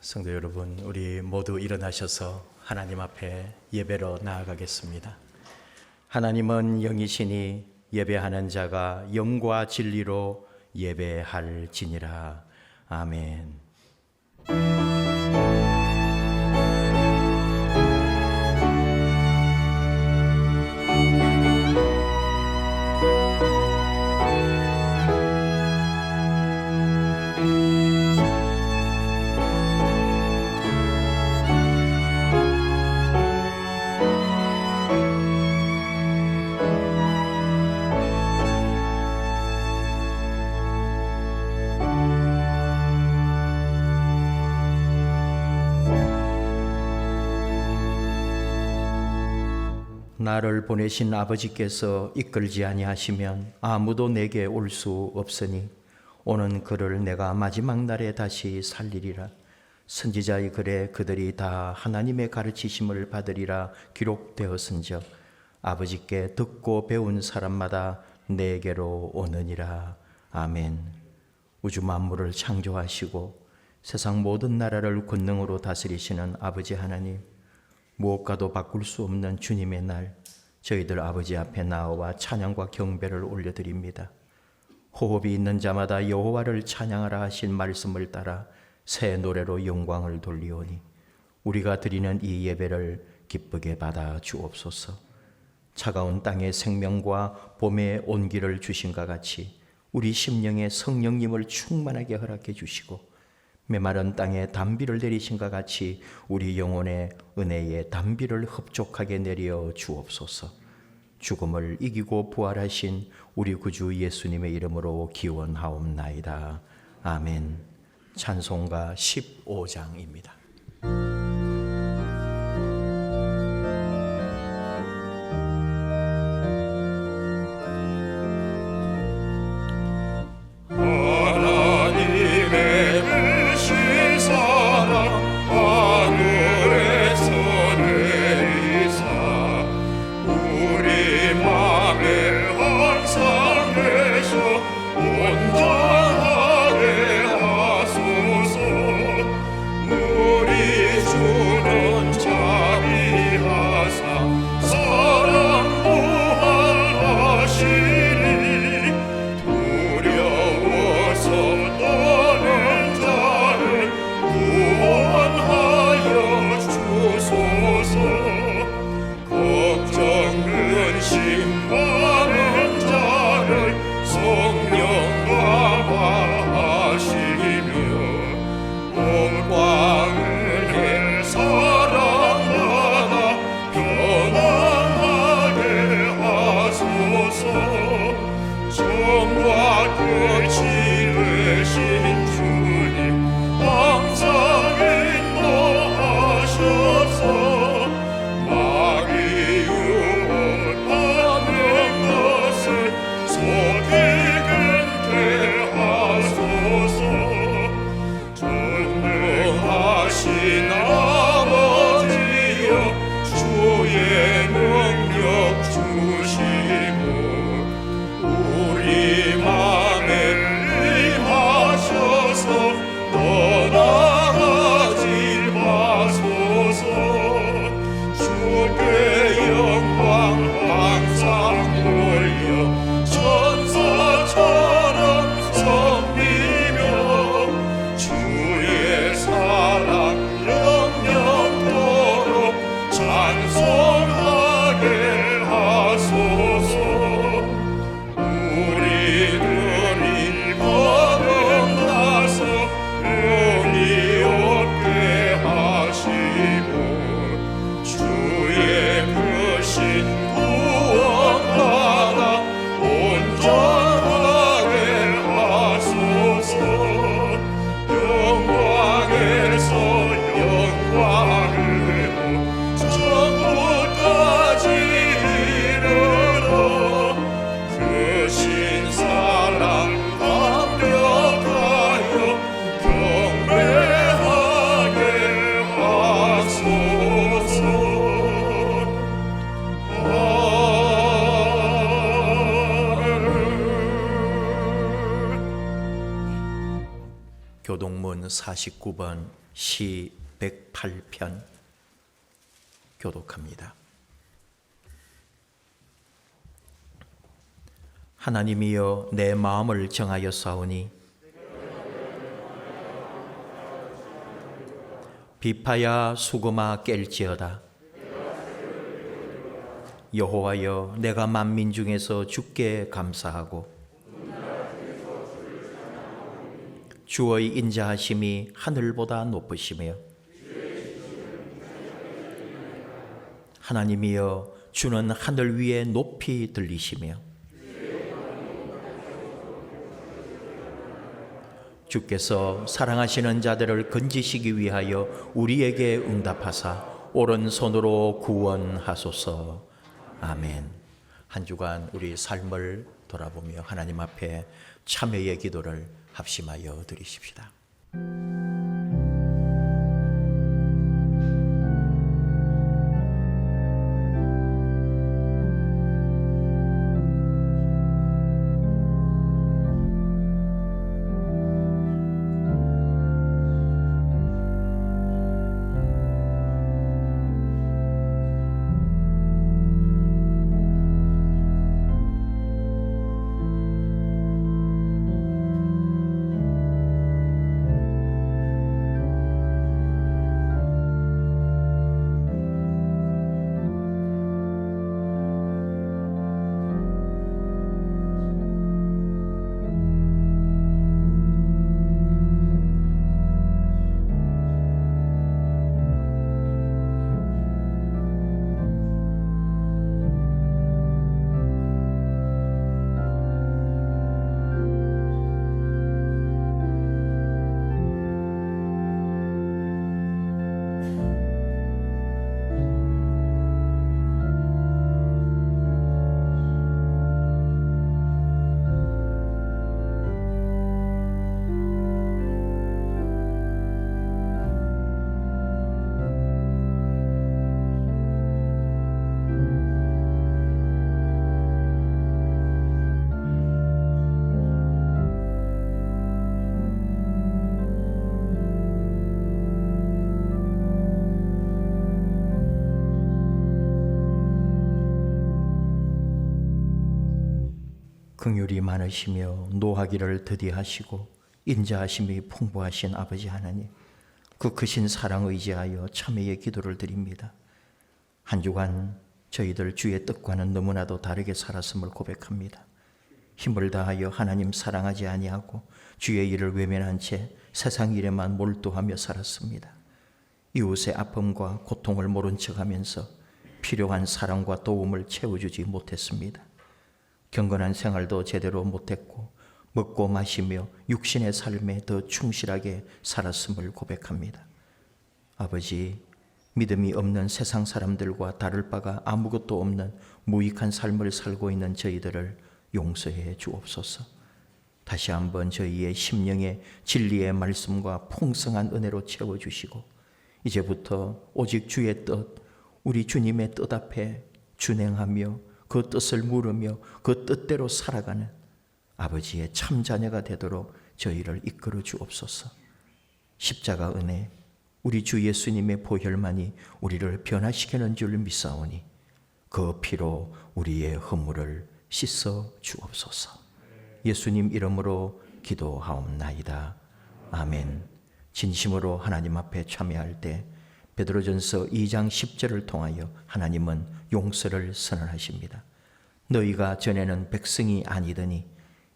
성도 여러분, 우리 모두 일어나셔서 하나님 앞에 예배로 나아가겠습니다. 하나님은 영이시니 예배하는 자가 영과 진리로 예배할지니라. 아멘. 나를 보내신 아버지께서 이끌지 아니하시면 아무도 내게 올 수 없으니 오는 그를 내가 마지막 날에 다시 살리리라. 선지자의 글에 그들이 다 하나님의 가르치심을 받으리라 기록되었은즉 아버지께 듣고 배운 사람마다 내게로 오느니라. 아멘. 우주 만물을 창조하시고 세상 모든 나라를 권능으로 다스리시는 아버지 하나님, 무엇과도 바꿀 수 없는 주님의 날, 저희들 아버지 앞에 나와 찬양과 경배를 올려드립니다. 호흡이 있는 자마다 여호와를 찬양하라 하신 말씀을 따라 새 노래로 영광을 돌리오니 우리가 드리는 이 예배를 기쁘게 받아 주옵소서. 차가운 땅에 생명과 봄의 온기를 주신과 같이 우리 심령에 성령님을 충만하게 허락해 주시고 메마른 땅에 단비를 내리신과 같이 우리 영혼의 은혜의 단비를 흡족하게 내려 주옵소서. 죽음을 이기고 부활하신 우리 구주 예수님의 이름으로 기원하옵나이다. 아멘. 찬송가 15장입니다. 교동문 49번 시 108편 교독합니다. 하나님이여 내 마음을 정하여 싸우니 비파야 수금아 깰지어다. 여호와여 내가 만민 중에서 주께 감사하고 주의 인자하심이 하늘보다 높으시며 하나님이여 주는 하늘 위에 높이 들리시며 주께서 사랑하시는 자들을 건지시기 위하여 우리에게 응답하사 오른손으로 구원하소서. 아멘. 한 주간 우리 삶을 돌아보며 하나님 앞에 참회의 기도를 합심하여 드리십시다. 긍휼이 많으시며 노하기를 더디하시고 인자하심이 풍부하신 아버지 하나님, 그 크신 사랑 의지하여 참회의 기도를 드립니다. 한 주간 저희들 주의 뜻과는 너무나도 다르게 살았음을 고백합니다. 힘을 다하여 하나님 사랑하지 아니하고 주의 일을 외면한 채 세상 일에만 몰두하며 살았습니다. 이웃의 아픔과 고통을 모른 척하면서 필요한 사랑과 도움을 채워주지 못했습니다. 경건한 생활도 제대로 못했고 먹고 마시며 육신의 삶에 더 충실하게 살았음을 고백합니다. 아버지, 믿음이 없는 세상 사람들과 다를 바가 아무것도 없는 무익한 삶을 살고 있는 저희들을 용서해 주옵소서. 다시 한번 저희의 심령에 진리의 말씀과 풍성한 은혜로 채워주시고 이제부터 오직 주의 뜻, 우리 주님의 뜻 앞에 준행하며 그 뜻을 물으며 그 뜻대로 살아가는 아버지의 참 자녀가 되도록 저희를 이끌어 주옵소서. 십자가 은혜, 우리 주 예수님의 보혈만이 우리를 변화시키는 줄 믿사오니 그 피로 우리의 허물을 씻어 주옵소서. 예수님 이름으로 기도하옵나이다. 아멘. 진심으로 하나님 앞에 참여할 때 베드로전서 2장 10절을 통하여 하나님은 용서를 선언하십니다. 너희가 전에는 백성이 아니더니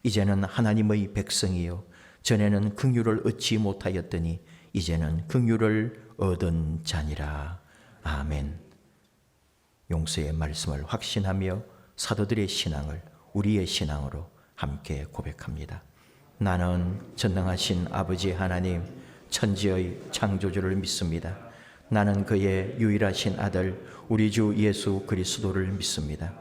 이제는 하나님의 백성이요 전에는 긍휼을 얻지 못하였더니 이제는 긍휼을 얻은 자니라. 아멘. 용서의 말씀을 확신하며 사도들의 신앙을 우리의 신앙으로 함께 고백합니다. 나는 전능하신 아버지 하나님 천지의 창조주를 믿습니다. 나는 그의 유일하신 아들 우리 주 예수 그리스도를 믿습니다.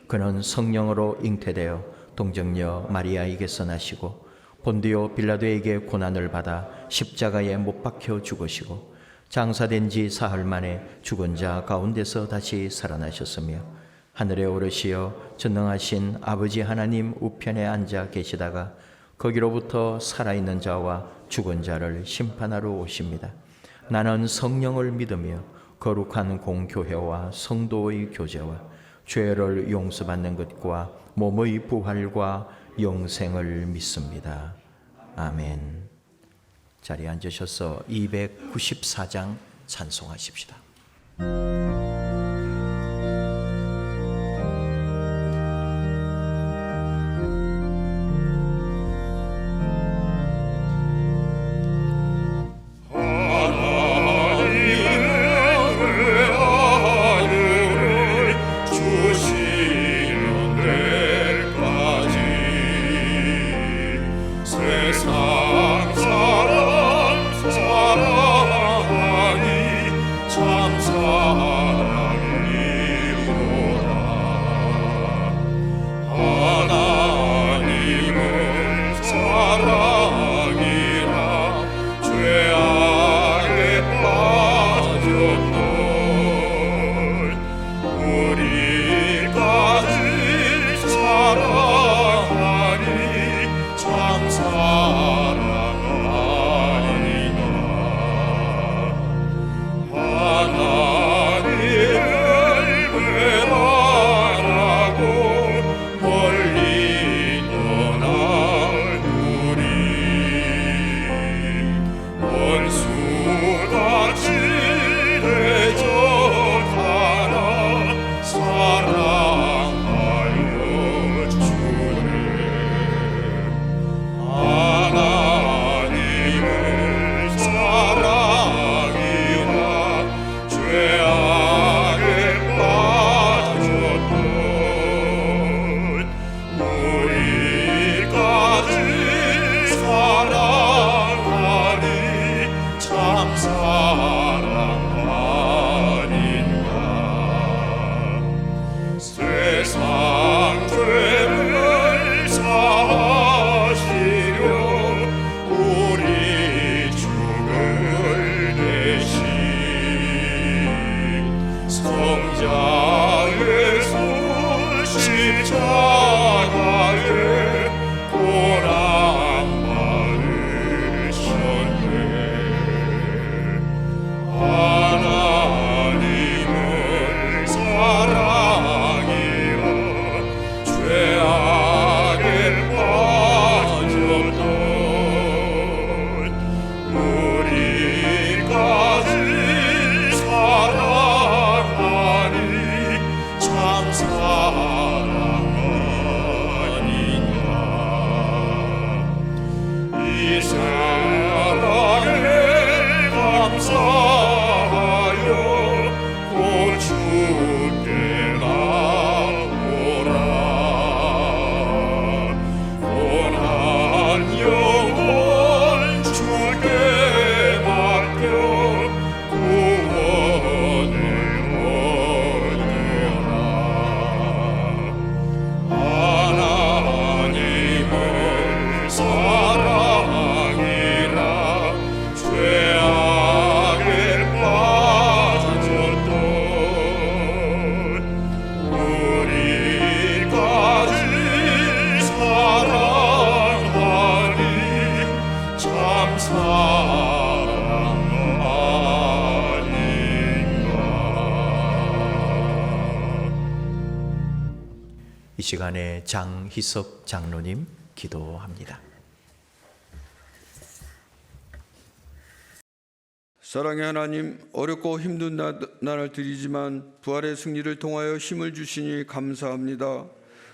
그는 성령으로 잉태되어 동정녀 마리아에게서 나시고 본디오 빌라도에게 고난을 받아 십자가에 못 박혀 죽으시고 장사된 지 사흘 만에 죽은 자 가운데서 다시 살아나셨으며 하늘에 오르시어 전능하신 아버지 하나님 우편에 앉아 계시다가 거기로부터 살아있는 자와 죽은 자를 심판하러 오십니다. 나는 성령을 믿으며 거룩한 공교회와 성도의 교제와 죄를 용서받는 것과 몸의 부활과 영생을 믿습니다. 아멘. 자리에 앉으셔서 294장 찬송하십시다. 이 시간에 장희석 장로님 기도합니다. 사랑의 하나님, 어렵고 힘든 나를 드리지만 부활의 승리를 통하여 힘을 주시니 감사합니다.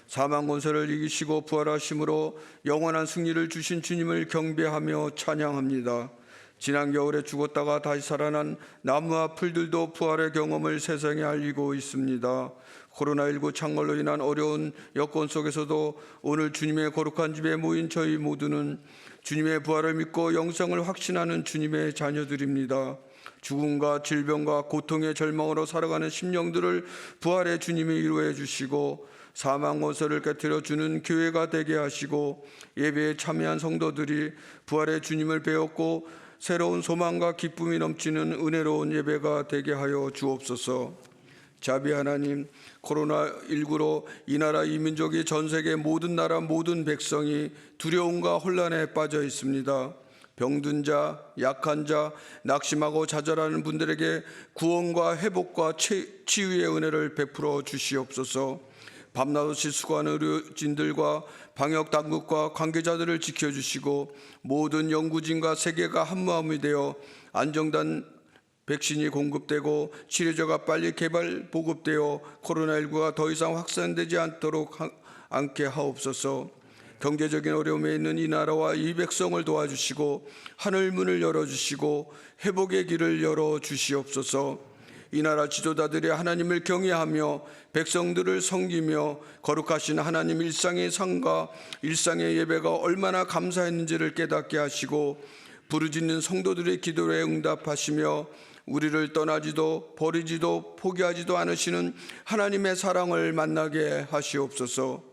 사망 권세를 이기시고 부활하심으로 영원한 승리를 주신 주님을 경배하며 찬양합니다. 지난 겨울에 죽었다가 다시 살아난 나무와 풀들도 부활의 경험을 세상에 알리고 있습니다. 코로나19 창궐로 인한 어려운 여건 속에서도 오늘 주님의 거룩한 집에 모인 저희 모두는 주님의 부활을 믿고 영생을 확신하는 주님의 자녀들입니다. 죽음과 질병과 고통의 절망으로 살아가는 심령들을 부활의 주님이 위로해 주시고 사망 권세를 깨뜨려 주는 교회가 되게 하시고 예배에 참여한 성도들이 부활의 주님을 배웠고 새로운 소망과 기쁨이 넘치는 은혜로운 예배가 되게 하여 주옵소서. 자비 하나님, 코로나19로 이 나라 이 민족이 전 세계 모든 나라 모든 백성이 두려움과 혼란에 빠져 있습니다. 병든 자, 약한 자, 낙심하고 좌절하는 분들에게 구원과 회복과 치유의 은혜를 베풀어 주시옵소서. 밤낮없이 수고하는 의료진들과 방역당국과 관계자들을 지켜주시고 모든 연구진과 세계가 한마음이 되어 안정된 백신이 공급되고 치료제가 빨리 개발 보급되어 코로나19가 더 이상 확산되지 않도록 않게 하옵소서. 경제적인 어려움에 있는 이 나라와 이 백성을 도와주시고 하늘 문을 열어주시고 회복의 길을 열어주시옵소서. 이 나라 지도자들이 하나님을 경외하며 백성들을 섬기며 거룩하신 하나님 일상의 상과 일상의 예배가 얼마나 감사했는지를 깨닫게 하시고 부르짖는 성도들의 기도에 응답하시며 우리를 떠나지도 버리지도 포기하지도 않으시는 하나님의 사랑을 만나게 하시옵소서.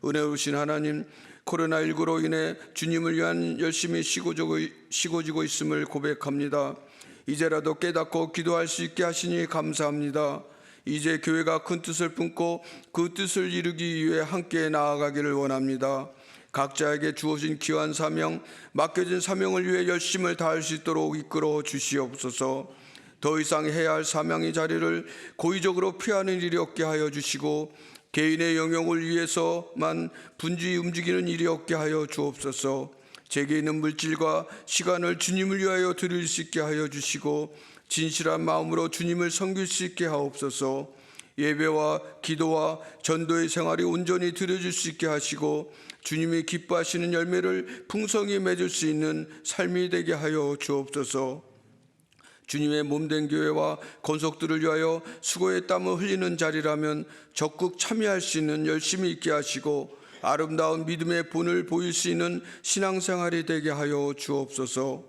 은혜로우신 하나님, 코로나19로 인해 주님을 위한 열심히 쉬고지고 있음을 고백합니다. 이제라도 깨닫고 기도할 수 있게 하시니 감사합니다. 이제 교회가 큰 뜻을 품고 그 뜻을 이루기 위해 함께 나아가기를 원합니다. 각자에게 주어진 귀한 사명, 맡겨진 사명을 위해 열심을 다할 수 있도록 이끌어 주시옵소서. 더 이상 해야 할 사명의 자리를 고의적으로 피하는 일이 없게 하여 주시고 개인의 영역을 위해서만 분주히 움직이는 일이 없게 하여 주옵소서. 제게 있는 물질과 시간을 주님을 위하여 드릴 수 있게 하여 주시고 진실한 마음으로 주님을 섬길 수 있게 하옵소서. 예배와 기도와 전도의 생활이 온전히 드려질 수 있게 하시고 주님이 기뻐하시는 열매를 풍성히 맺을 수 있는 삶이 되게 하여 주옵소서. 주님의 몸된 교회와 권속들을 위하여 수고의 땀을 흘리는 자리라면 적극 참여할 수 있는 열심히 있게 하시고 아름다운 믿음의 본을 보일 수 있는 신앙생활이 되게 하여 주옵소서.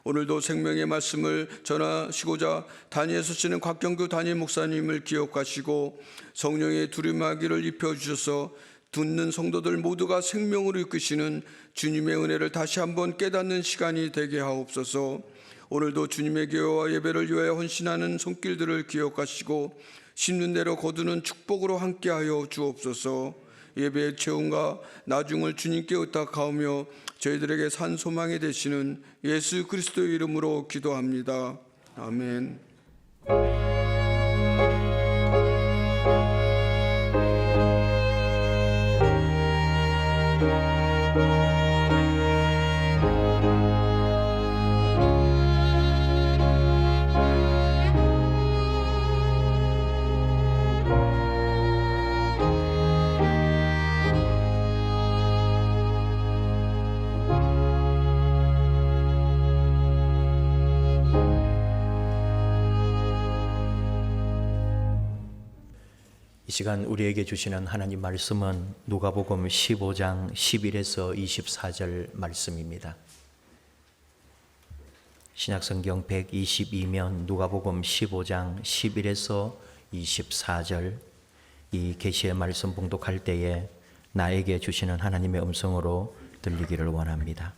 오늘도 생명의 말씀을 전하시고자 단위에 서시는 곽경규 담임 목사님을 기억하시고 성령의 두루마기를 입혀주셔서 듣는 성도들 모두가 생명으로 이끄시는 주님의 은혜를 다시 한번 깨닫는 시간이 되게 하옵소서. 오늘도 주님의 교회와 예배를 위하여 헌신하는 손길들을 기억하시고 심는 대로 거두는 축복으로 함께하여 주옵소서. 예배의 체험과 나중을 주님께 의탁하오며 저희들에게 산 소망이 되시는 예수 그리스도의 이름으로 기도합니다. 아멘. 이 시간 우리에게 주시는 하나님 말씀은 누가복음 15장 11에서 24절 말씀입니다. 신약성경 122면 누가복음 15장 11에서 24절 이 계시의 말씀 봉독할 때에 나에게 주시는 하나님의 음성으로 들리기를 원합니다.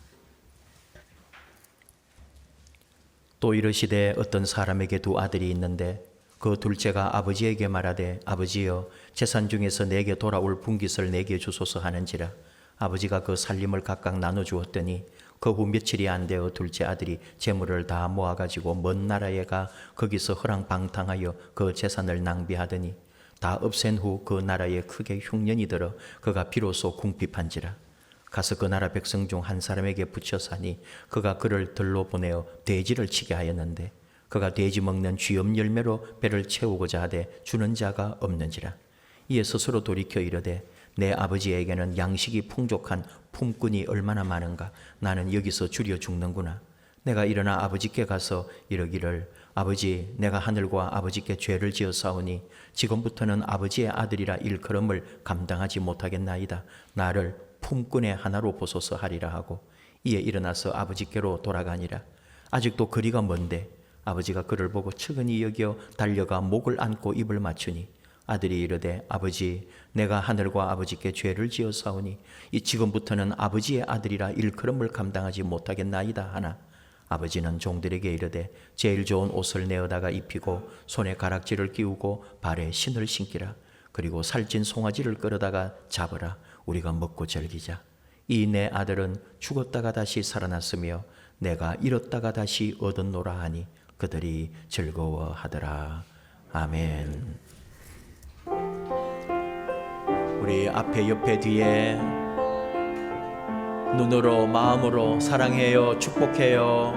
또 이르시되 어떤 사람에게 두 아들이 있는데 그 둘째가 아버지에게 말하되 아버지여 재산 중에서 내게 돌아올 분깃을 내게 주소서 하는지라. 아버지가 그 살림을 각각 나눠주었더니 그 후 며칠이 안 되어 둘째 아들이 재물을 다 모아가지고 먼 나라에 가 거기서 허랑방탕하여 그 재산을 낭비하더니 다 없앤 후 그 나라에 크게 흉년이 들어 그가 비로소 궁핍한지라. 가서 그 나라 백성 중 한 사람에게 붙여 사니 그가 그를 들로 보내어 돼지를 치게 하였는데 그가 돼지 먹는 쥐염 열매로 배를 채우고자 하되 주는 자가 없는지라. 이에 스스로 돌이켜 이르되 내 아버지에게는 양식이 풍족한 품꾼이 얼마나 많은가. 나는 여기서 줄여 죽는구나. 내가 일어나 아버지께 가서 이르기를 아버지 내가 하늘과 아버지께 죄를 지었사오니 지금부터는 아버지의 아들이라 일컬음을 감당하지 못하겠나이다. 나를 품꾼의 하나로 보소서 하리라 하고 이에 일어나서 아버지께로 돌아가니라. 아직도 거리가 먼데 아버지가 그를 보고 측은히 여겨 달려가 목을 안고 입을 맞추니 아들이 이르되 아버지 내가 하늘과 아버지께 죄를 지었사오니 이 지금부터는 아버지의 아들이라 일컬음을 감당하지 못하겠나이다 하나 아버지는 종들에게 이르되 제일 좋은 옷을 내어다가 입히고 손에 가락지를 끼우고 발에 신을 신기라. 그리고 살찐 송아지를 끌어다가 잡으라. 우리가 먹고 즐기자. 이 내 아들은 죽었다가 다시 살아났으며 내가 잃었다가 다시 얻었노라 하니 그들이 즐거워하더라. 아멘. 우리 앞에 옆에 뒤에 눈으로 마음으로 사랑해요, 축복해요.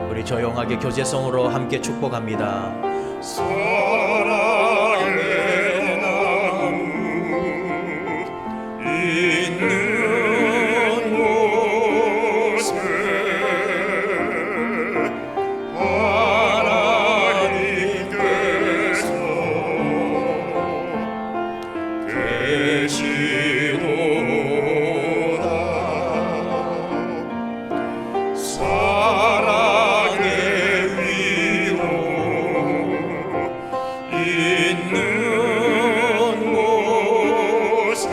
우리 조용하게 교제성으로 함께 축복합니다. 사랑의 나무 있는 곳에 하나님께서 계시도다. 사랑의 위로 있는 곳에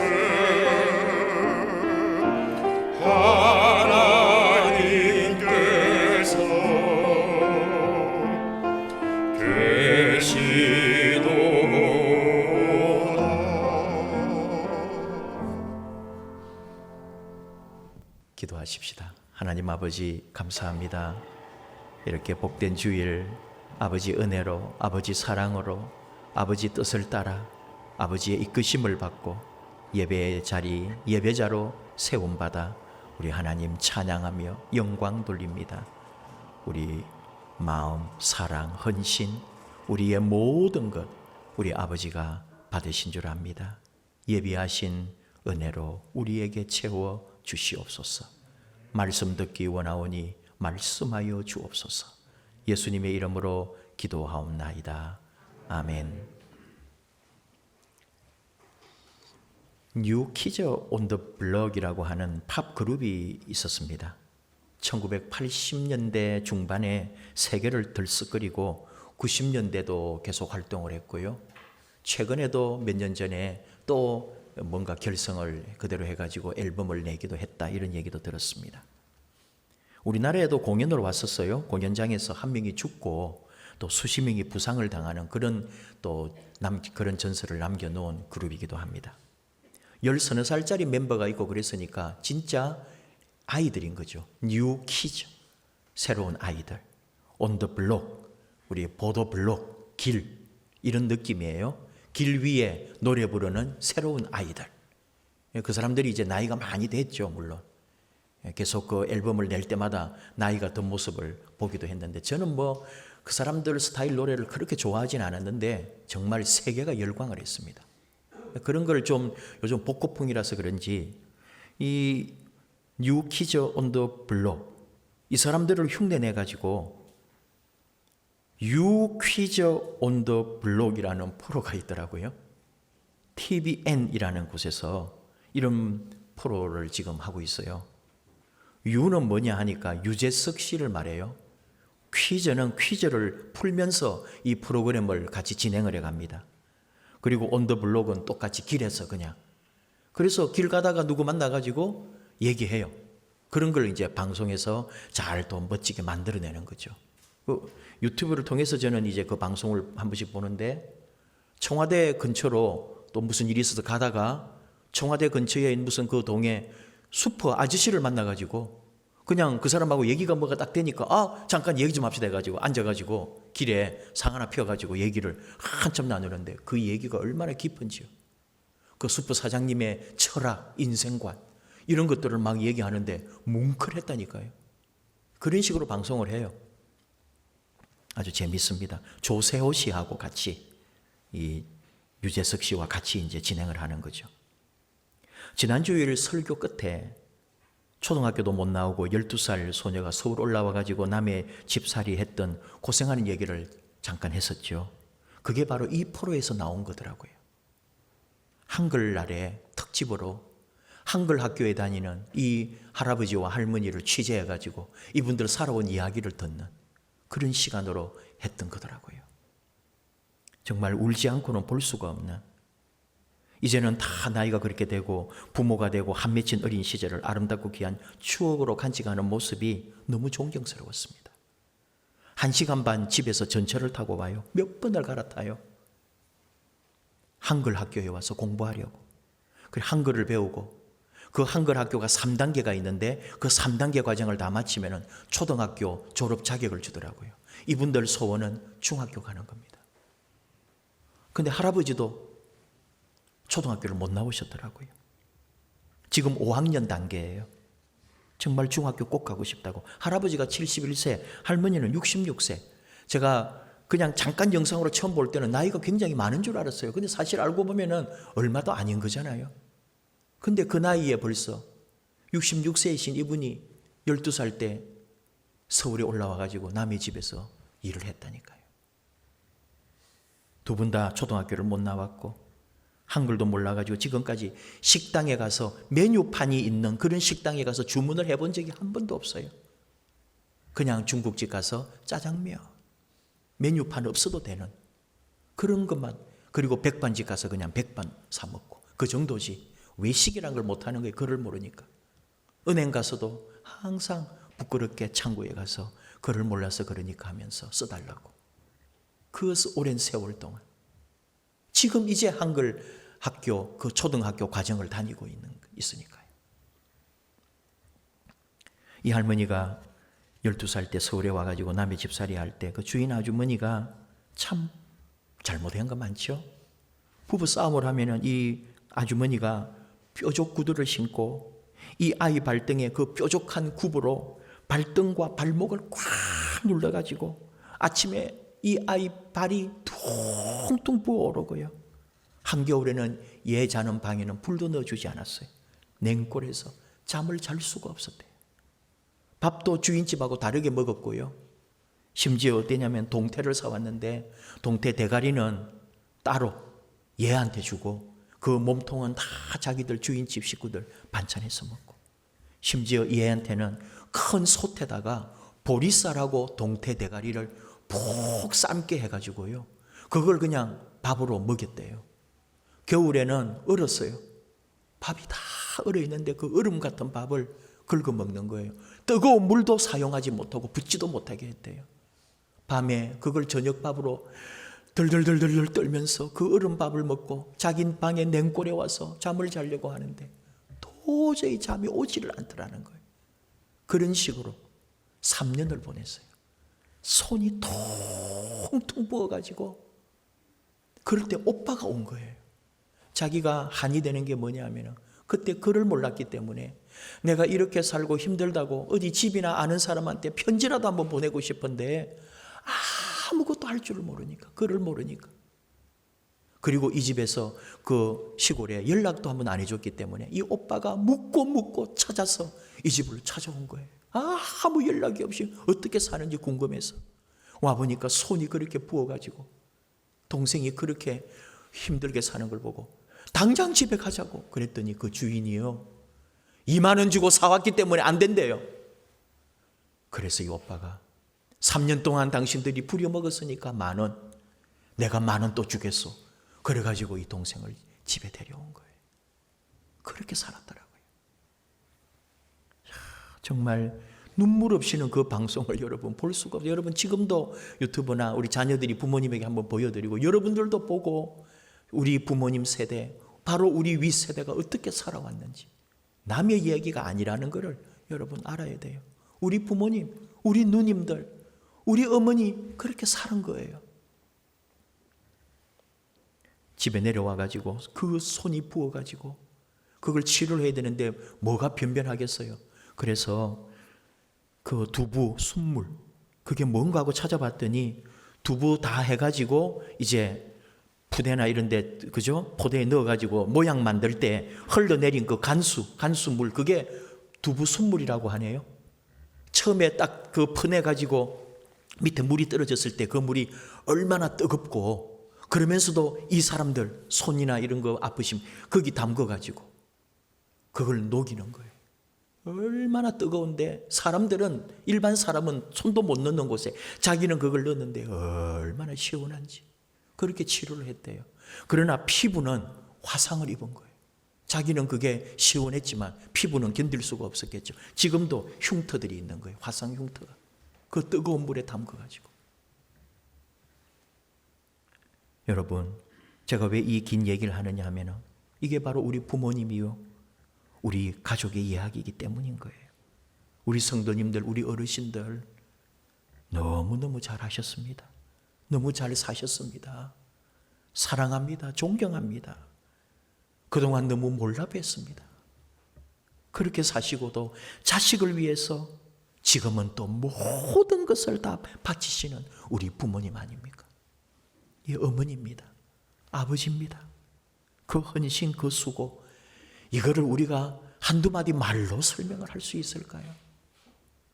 하나님께서 계시도다. 기도하십시다. 하나님 아버지 감사합니다. 이렇게 복된 주일 아버지 은혜로, 아버지 사랑으로, 아버지 뜻을 따라 아버지의 이끄심을 받고 예배의 자리, 예배자로 세움받아 우리 하나님 찬양하며 영광 돌립니다. 우리 마음, 사랑, 헌신, 우리의 모든 것 우리 아버지가 받으신 줄 압니다. 예비하신 은혜로 우리에게 채워 주시옵소서. 말씀 듣기 원하오니 말씀하여 주옵소서. 예수님의 이름으로 기도하옵나이다. 아멘. 뉴 키즈 온 더 블럭이라고 하는 팝 그룹이 있었습니다. 1980년대 중반에 세계를 들썩거리고 90년대도 계속 활동을 했고요. 최근에도 몇 년 전에 또 뭔가 결성을 그대로 해가지고 앨범을 내기도 했다, 이런 얘기도 들었습니다. 우리나라에도 공연으로 왔었어요. 공연장에서 한 명이 죽고 또 수십 명이 부상을 당하는 그런 그런 전설을 남겨놓은 그룹이기도 합니다. 10서너 살짜리 멤버가 있고 그랬으니까 진짜 아이들인 거죠. 뉴 키즈, 새로운 아이들. 온 더 블록, 우리 보도 블록, 길, 이런 느낌이에요. 길 위에 노래 부르는 새로운 아이들. 그 사람들이 이제 나이가 많이 됐죠, 물론. 계속 그 앨범을 낼 때마다 나이가 든 모습을 보기도 했는데, 저는 그 사람들 스타일 노래를 그렇게 좋아하진 않았는데 정말 세계가 열광을 했습니다. 그런 걸 좀 요즘 복고풍이라서 그런지 이 뉴 키즈 온 더 블록, 이 사람들을 흉내내 가지고 유 퀴즈 온 더 블록이라는 프로가 있더라고요. TVN이라는 곳에서 이런 프로를 지금 하고 있어요. 유는 뭐냐 하니까 유재석 씨를 말해요. 퀴즈는 퀴즈를 풀면서 이 프로그램을 같이 진행을 해갑니다. 그리고 온 더 블록은 똑같이 길에서 그냥. 그래서 길 가다가 누구 만나가지고 얘기해요. 그런 걸 이제 방송에서 잘 또 멋지게 만들어내는 거죠. 유튜브를 통해서 저는 이제 그 방송을 한 번씩 보는데, 청와대 근처로 또 무슨 일이 있어서 가다가 청와대 근처에 있는 무슨 그 동에 슈퍼 아저씨를 만나가지고 그냥 그 사람하고 얘기가 뭐가 딱 되니까 잠깐 얘기 좀 합시다 해가지고 앉아가지고 길에 상 하나 피워가지고 얘기를 한참 나누는데 그 얘기가 얼마나 깊은지요. 그 슈퍼 사장님의 철학, 인생관 이런 것들을 막 얘기하는데 뭉클했다니까요. 그런 식으로 방송을 해요. 아주 재밌습니다. 조세호 씨하고 같이 이 유재석 씨와 같이 이제 진행을 하는 거죠. 지난주일 설교 끝에 초등학교도 못 나오고 12살 소녀가 서울 올라와 가지고 남의 집살이 했던 고생하는 얘기를 잠깐 했었죠. 그게 바로 이 프로에서 나온 거더라고요. 한글날에 특집으로 한글 학교에 다니는 이 할아버지와 할머니를 취재해 가지고 이분들 살아온 이야기를 듣는 그런 시간으로 했던 거더라고요. 정말 울지 않고는 볼 수가 없는, 이제는 다 나이가 그렇게 되고 부모가 되고 한 맺힌 어린 시절을 아름답고 귀한 추억으로 간직하는 모습이 너무 존경스러웠습니다. 1시간 반 집에서 전철을 타고 와요. 몇 번을 갈아타요. 한글 학교에 와서 공부하려고. 그래 한글을 배우고 그 한글 학교가 3단계가 있는데 그 3단계 과정을 다 마치면 초등학교 졸업 자격을 주더라고요. 이분들 소원은 중학교 가는 겁니다. 근데 할아버지도 초등학교를 못 나오셨더라고요. 지금 5학년 단계예요. 정말 중학교 꼭 가고 싶다고. 할아버지가 71세, 할머니는 66세. 제가 그냥 잠깐 영상으로 처음 볼 때는 나이가 굉장히 많은 줄 알았어요. 근데 사실 알고 보면은 얼마도 아닌 거잖아요. 근데 그 나이에 벌써 66세이신 이분이 12살 때 서울에 올라와 가지고 남의 집에서 일을 했다니까요. 두 분 다 초등학교를 못 나왔고 한글도 몰라가지고 지금까지 식당에 가서 메뉴판이 있는 그런 식당에 가서 주문을 해본 적이 한 번도 없어요. 그냥 중국집 가서 짜장면, 메뉴판 없어도 되는 그런 것만, 그리고 백반집 가서 그냥 백반 사 먹고 그 정도지 외식이란 걸 못하는 거예요. 글을 모르니까. 은행 가서도 항상 부끄럽게 창구에 가서 글을 몰라서 그러니까 하면서 써달라고. 그 오랜 세월 동안. 지금 이제 한글 학교, 그 초등학교 과정을 다니고 있으니까요. 이 할머니가 12살 때 서울에 와가지고 남의 집살이 할 때 그 주인 아주머니가 참 잘못한 거 많죠. 부부 싸움을 하면은 이 아주머니가 뾰족 구두를 신고 이 아이 발등에 그 뾰족한 굽으로 발등과 발목을 꽉 눌러가지고 아침에 이 아이 발이 퉁퉁 부어오르고요. 한겨울에는 얘 자는 방에는 불도 넣어주지 않았어요. 냉골에서 잠을 잘 수가 없었대요. 밥도 주인집하고 다르게 먹었고요. 심지어 어땠냐면 동태를 사왔는데 동태 대가리는 따로 얘한테 주고 그 몸통은 다 자기들 주인집 식구들 반찬해서 먹고, 심지어 얘한테는 큰 솥에다가 보리쌀하고 동태 대가리를 푹 삶게 해가지고요. 그걸 그냥 밥으로 먹였대요. 겨울에는 얼었어요. 밥이 다 얼어 있는데 그 얼음 같은 밥을 긁어 먹는 거예요. 뜨거운 물도 사용하지 못하고 붓지도 못하게 했대요. 밤에 그걸 저녁밥으로 덜덜덜덜 떨면서 그 얼음 밥을 먹고 자기 방에 냉골에 와서 잠을 자려고 하는데 도저히 잠이 오지를 않더라는 거예요. 그런 식으로 3년을 보냈어요. 손이 퉁퉁 부어가지고 그럴 때 오빠가 온 거예요. 자기가 한이 되는 게 뭐냐면 그때 글을 몰랐기 때문에 내가 이렇게 살고 힘들다고 어디 집이나 아는 사람한테 편지라도 한번 보내고 싶은데 아무것도 할 줄을 모르니까, 글을 모르니까. 그리고 이 집에서 그 시골에 연락도 한번 안 해줬기 때문에 이 오빠가 묻고 찾아서 이 집을 찾아온 거예요. 아무 연락이 없이 어떻게 사는지 궁금해서 와보니까 손이 그렇게 부어가지고 동생이 그렇게 힘들게 사는 걸 보고 당장 집에 가자고 그랬더니 그 주인이요, 2만 원 주고 사왔기 때문에 안 된대요. 그래서 이 오빠가 3년 동안 당신들이 부려먹었으니까 10,000원, 내가 10,000원 또 주겠소. 그래가지고 이 동생을 집에 데려온 거예요. 그렇게 살았더라고요. 정말 눈물 없이는 그 방송을 여러분 볼 수가 없어요. 여러분 지금도 유튜브나 우리 자녀들이 부모님에게 한번 보여드리고 여러분들도 보고 우리 부모님 세대, 바로 우리 윗세대가 어떻게 살아왔는지 남의 이야기가 아니라는 것을 여러분 알아야 돼요. 우리 부모님, 우리 누님들, 우리 어머니 그렇게 사는 거예요. 집에 내려와가지고 그 손이 부어가지고 그걸 치료를 해야 되는데 뭐가 변변하겠어요. 그래서 그 두부, 순물 그게 뭔가 하고 찾아봤더니 두부 다 해가지고 이제 푸대나 이런 데, 그죠? 포대에 넣어가지고 모양 만들 때 흘러내린 그 간수물, 그게 두부 순물이라고 하네요. 처음에 딱 그 퍼내가지고 밑에 물이 떨어졌을 때 그 물이 얼마나 뜨겁고 그러면서도 이 사람들 손이나 이런 거 아프시면 거기 담궈가지고 그걸 녹이는 거예요. 얼마나 뜨거운데 사람들은, 일반 사람은 손도 못 넣는 곳에 자기는 그걸 넣었는데 얼마나 시원한지 그렇게 치료를 했대요. 그러나 피부는 화상을 입은 거예요. 자기는 그게 시원했지만 피부는 견딜 수가 없었겠죠. 지금도 흉터들이 있는 거예요. 화상 흉터가. 그 뜨거운 물에 담궈가지고. 여러분, 제가 왜 이 긴 얘기를 하느냐 하면 이게 바로 우리 부모님이요, 우리 가족의 이야기이기 때문인 거예요. 우리 성도님들, 우리 어르신들 너무너무 잘하셨습니다. 너무 잘 사셨습니다. 사랑합니다. 존경합니다. 그동안 너무 몰라 뵀습니다. 그렇게 사시고도 자식을 위해서 지금은 또 모든 것을 다 바치시는 우리 부모님 아닙니까? 이 어머니입니다. 아버지입니다. 그 헌신, 그 수고, 이거를 우리가 한두 마디 말로 설명을 할 수 있을까요?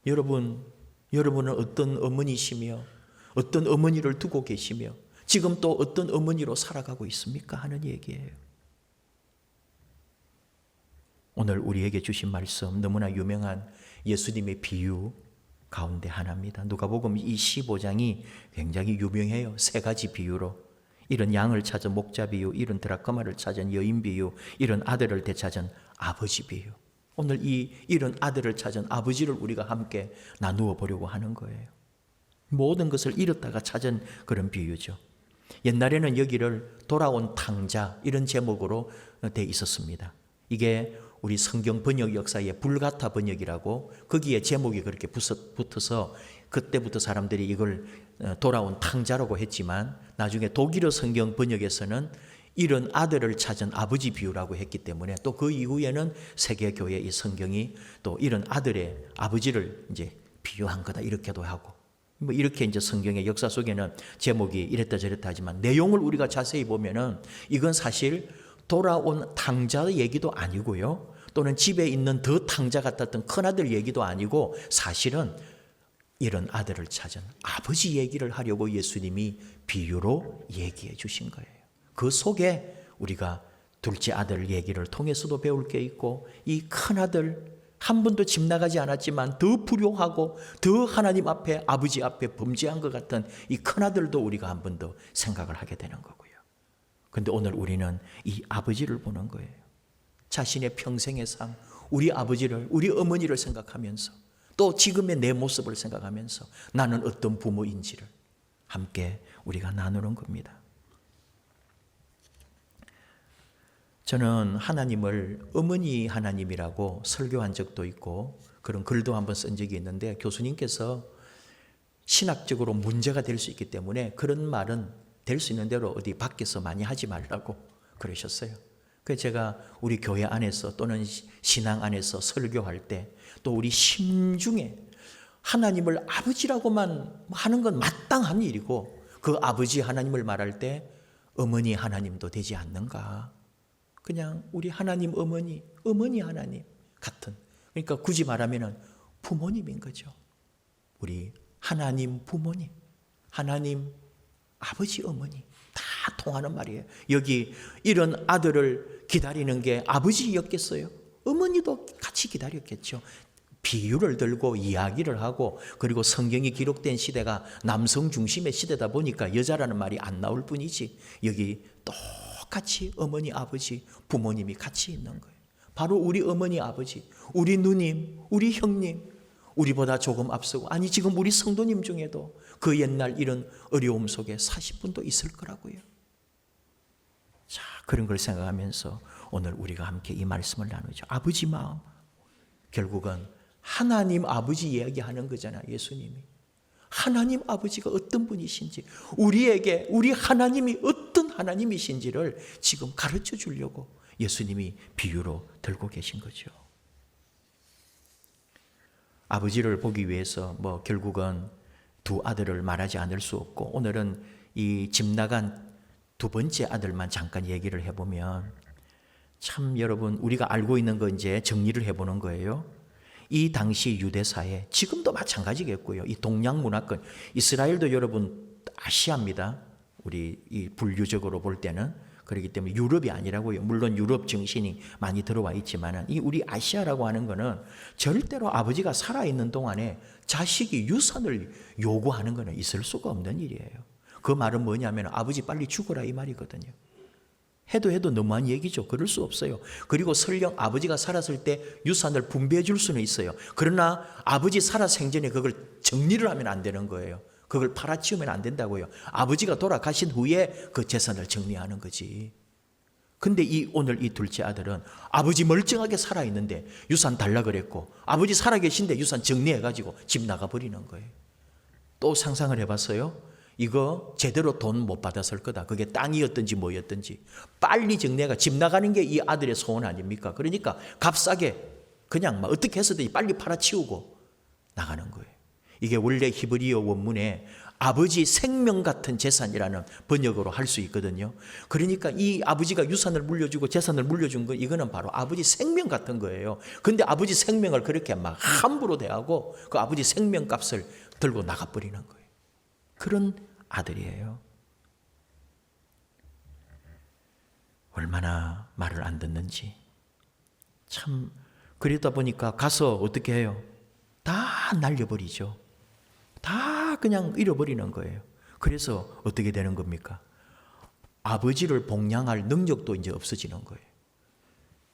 여러분은 어떤 어머니시며 어떤 어머니를 두고 계시며 지금 또 어떤 어머니로 살아가고 있습니까? 하는 얘기예요. 오늘 우리에게 주신 말씀 너무나 유명한 예수님의 비유 가운데 하나입니다. 누가복음 이 15장이 굉장히 유명해요. 세 가지 비유로. 이런 양을 찾은 목자 비유, 이런 드라크마를 찾은 여인 비유, 이런 아들을 되찾은 아버지 비유. 오늘 이런 아들을 찾은 아버지를 우리가 함께 나누어 보려고 하는 거예요. 모든 것을 잃었다가 찾은 그런 비유죠. 옛날에는 여기를 돌아온 탕자 이런 제목으로 돼 있었습니다. 이게 우리 성경 번역 역사의 불가타 번역이라고 거기에 제목이 그렇게 붙어서 그때부터 사람들이 이걸 돌아온 탕자라고 했지만 나중에 독일어 성경 번역에서는 이런 아들을 찾은 아버지 비유라고 했기 때문에 또 그 이후에는 세계교회 이 성경이 또 이런 아들의 아버지를 이제 비유한 거다 이렇게도 하고 뭐 이렇게 이제 성경의 역사 속에는 제목이 이랬다 저랬다 하지만 내용을 우리가 자세히 보면은 이건 사실 돌아온 탕자의 얘기도 아니고요. 또는 집에 있는 더 탕자 같았던 큰아들 얘기도 아니고 사실은 이런 아들을 찾은 아버지 얘기를 하려고 예수님이 비유로 얘기해 주신 거예요. 그 속에 우리가 둘째 아들 얘기를 통해서도 배울 게 있고 이 큰아들 한 번도 집 나가지 않았지만 더 불효하고 더 하나님 앞에 아버지 앞에 범죄한 것 같은 이 큰아들도 우리가 한 번 더 생각을 하게 되는 거고요. 그런데 오늘 우리는 이 아버지를 보는 거예요. 자신의 평생의 삶, 우리 아버지를, 우리 어머니를 생각하면서 또 지금의 내 모습을 생각하면서 나는 어떤 부모인지를 함께 우리가 나누는 겁니다. 저는 하나님을 어머니 하나님이라고 설교한 적도 있고 그런 글도 한번 쓴 적이 있는데 교수님께서 신학적으로 문제가 될 수 있기 때문에 그런 말은 될 수 있는 대로 어디 밖에서 많이 하지 말라고 그러셨어요. 그래서 제가 우리 교회 안에서 또는 신앙 안에서 설교할 때 또 우리 심중에 하나님을 아버지라고만 하는 건 마땅한 일이고 그 아버지 하나님을 말할 때 어머니 하나님도 되지 않는가. 그냥 우리 하나님 어머니 하나님 같은 그러니까 굳이 말하면 부모님인 거죠. 우리 하나님 부모님, 하나님 아버지 어머니 다 통하는 말이에요. 여기 이런 아들을 기다리는 게 아버지였겠어요? 어머니도 같이 기다렸겠죠. 비유를 들고 이야기를 하고 그리고 성경이 기록된 시대가 남성 중심의 시대다 보니까 여자라는 말이 안 나올 뿐이지 여기 똑같이 어머니 아버지 부모님이 같이 있는 거예요. 바로 우리 어머니 아버지, 우리 누님, 우리 형님, 우리보다 조금 앞서고 아니 지금 우리 성도님 중에도 그 옛날 이런 어려움 속에 사실 분도 있을 거라고요. 자, 그런 걸 생각하면서 오늘 우리가 함께 이 말씀을 나누죠. 아버지 마음, 결국은 하나님 아버지 이야기하는 거잖아요. 예수님이 하나님 아버지가 어떤 분이신지 우리에게 우리 하나님이 어떤 하나님이신지를 지금 가르쳐 주려고 예수님이 비유로 들고 계신 거죠. 아버지를 보기 위해서 뭐 결국은 두 아들을 말하지 않을 수 없고 오늘은 이 집 나간 두 번째 아들만 잠깐 얘기를 해보면 참 여러분 우리가 알고 있는 거 이제 정리를 해보는 거예요. 이 당시 유대사회 지금도 마찬가지겠고요. 이 동양 문화권 이스라엘도 여러분 아시아입니다. 우리 이 분류적으로 볼 때는 그렇기 때문에 유럽이 아니라고요. 물론 유럽 정신이 많이 들어와 있지만은 이 우리 아시아라고 하는 거는 절대로 아버지가 살아있는 동안에 자식이 유산을 요구하는 거는 있을 수가 없는 일이에요. 그 말은 뭐냐면 아버지 빨리 죽어라 이 말이거든요. 해도 너무한 얘기죠. 그럴 수 없어요. 그리고 설령 아버지가 살았을 때 유산을 분배해 줄 수는 있어요. 그러나 아버지 살아 생전에 그걸 정리를 하면 안 되는 거예요. 그걸 팔아치우면 안 된다고요. 아버지가 돌아가신 후에 그 재산을 정리하는 거지. 근데 오늘 이 둘째 아들은 아버지 멀쩡하게 살아있는데 유산 달라 그랬고, 아버지 살아계신데 유산 정리해가지고 집 나가버리는 거예요. 또 상상을 해봤어요? 이거 제대로 돈 못 받았을 거다. 그게 땅이었든지 뭐였든지. 빨리 정리해가 집 나가는 게 이 아들의 소원 아닙니까? 그러니까 값싸게 그냥 막 어떻게 해서든지 빨리 팔아치우고 나가는 거예요. 이게 원래 히브리어 원문에 아버지 생명 같은 재산이라는 번역으로 할 수 있거든요. 그러니까 이 아버지가 유산을 물려주고 재산을 물려준 거, 이거는 바로 아버지 생명 같은 거예요. 근데 아버지 생명을 그렇게 막 함부로 대하고 그 아버지 생명값을 들고 나가버리는 거예요. 그런 아들이에요. 얼마나 말을 안 듣는지. 참, 그러다 보니까 가서 어떻게 해요? 다 날려버리죠. 다 그냥 잃어버리는 거예요. 그래서 어떻게 되는 겁니까? 아버지를 복양할 능력도 이제 없어지는 거예요.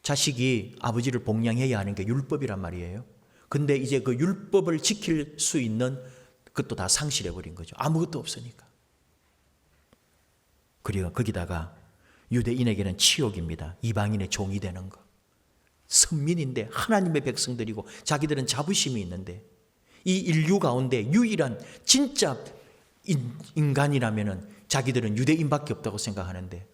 자식이 아버지를 복양해야 하는 게 율법이란 말이에요. 근데 이제 그 율법을 지킬 수 있는 그것도 다 상실해버린 거죠. 아무것도 없으니까. 그리고 거기다가 유대인에게는 치욕입니다. 이방인의 종이 되는 거. 선민인데 하나님의 백성들이고 자기들은 자부심이 있는데 이 인류 가운데 유일한 진짜 인간이라면은 자기들은 유대인밖에 없다고 생각하는데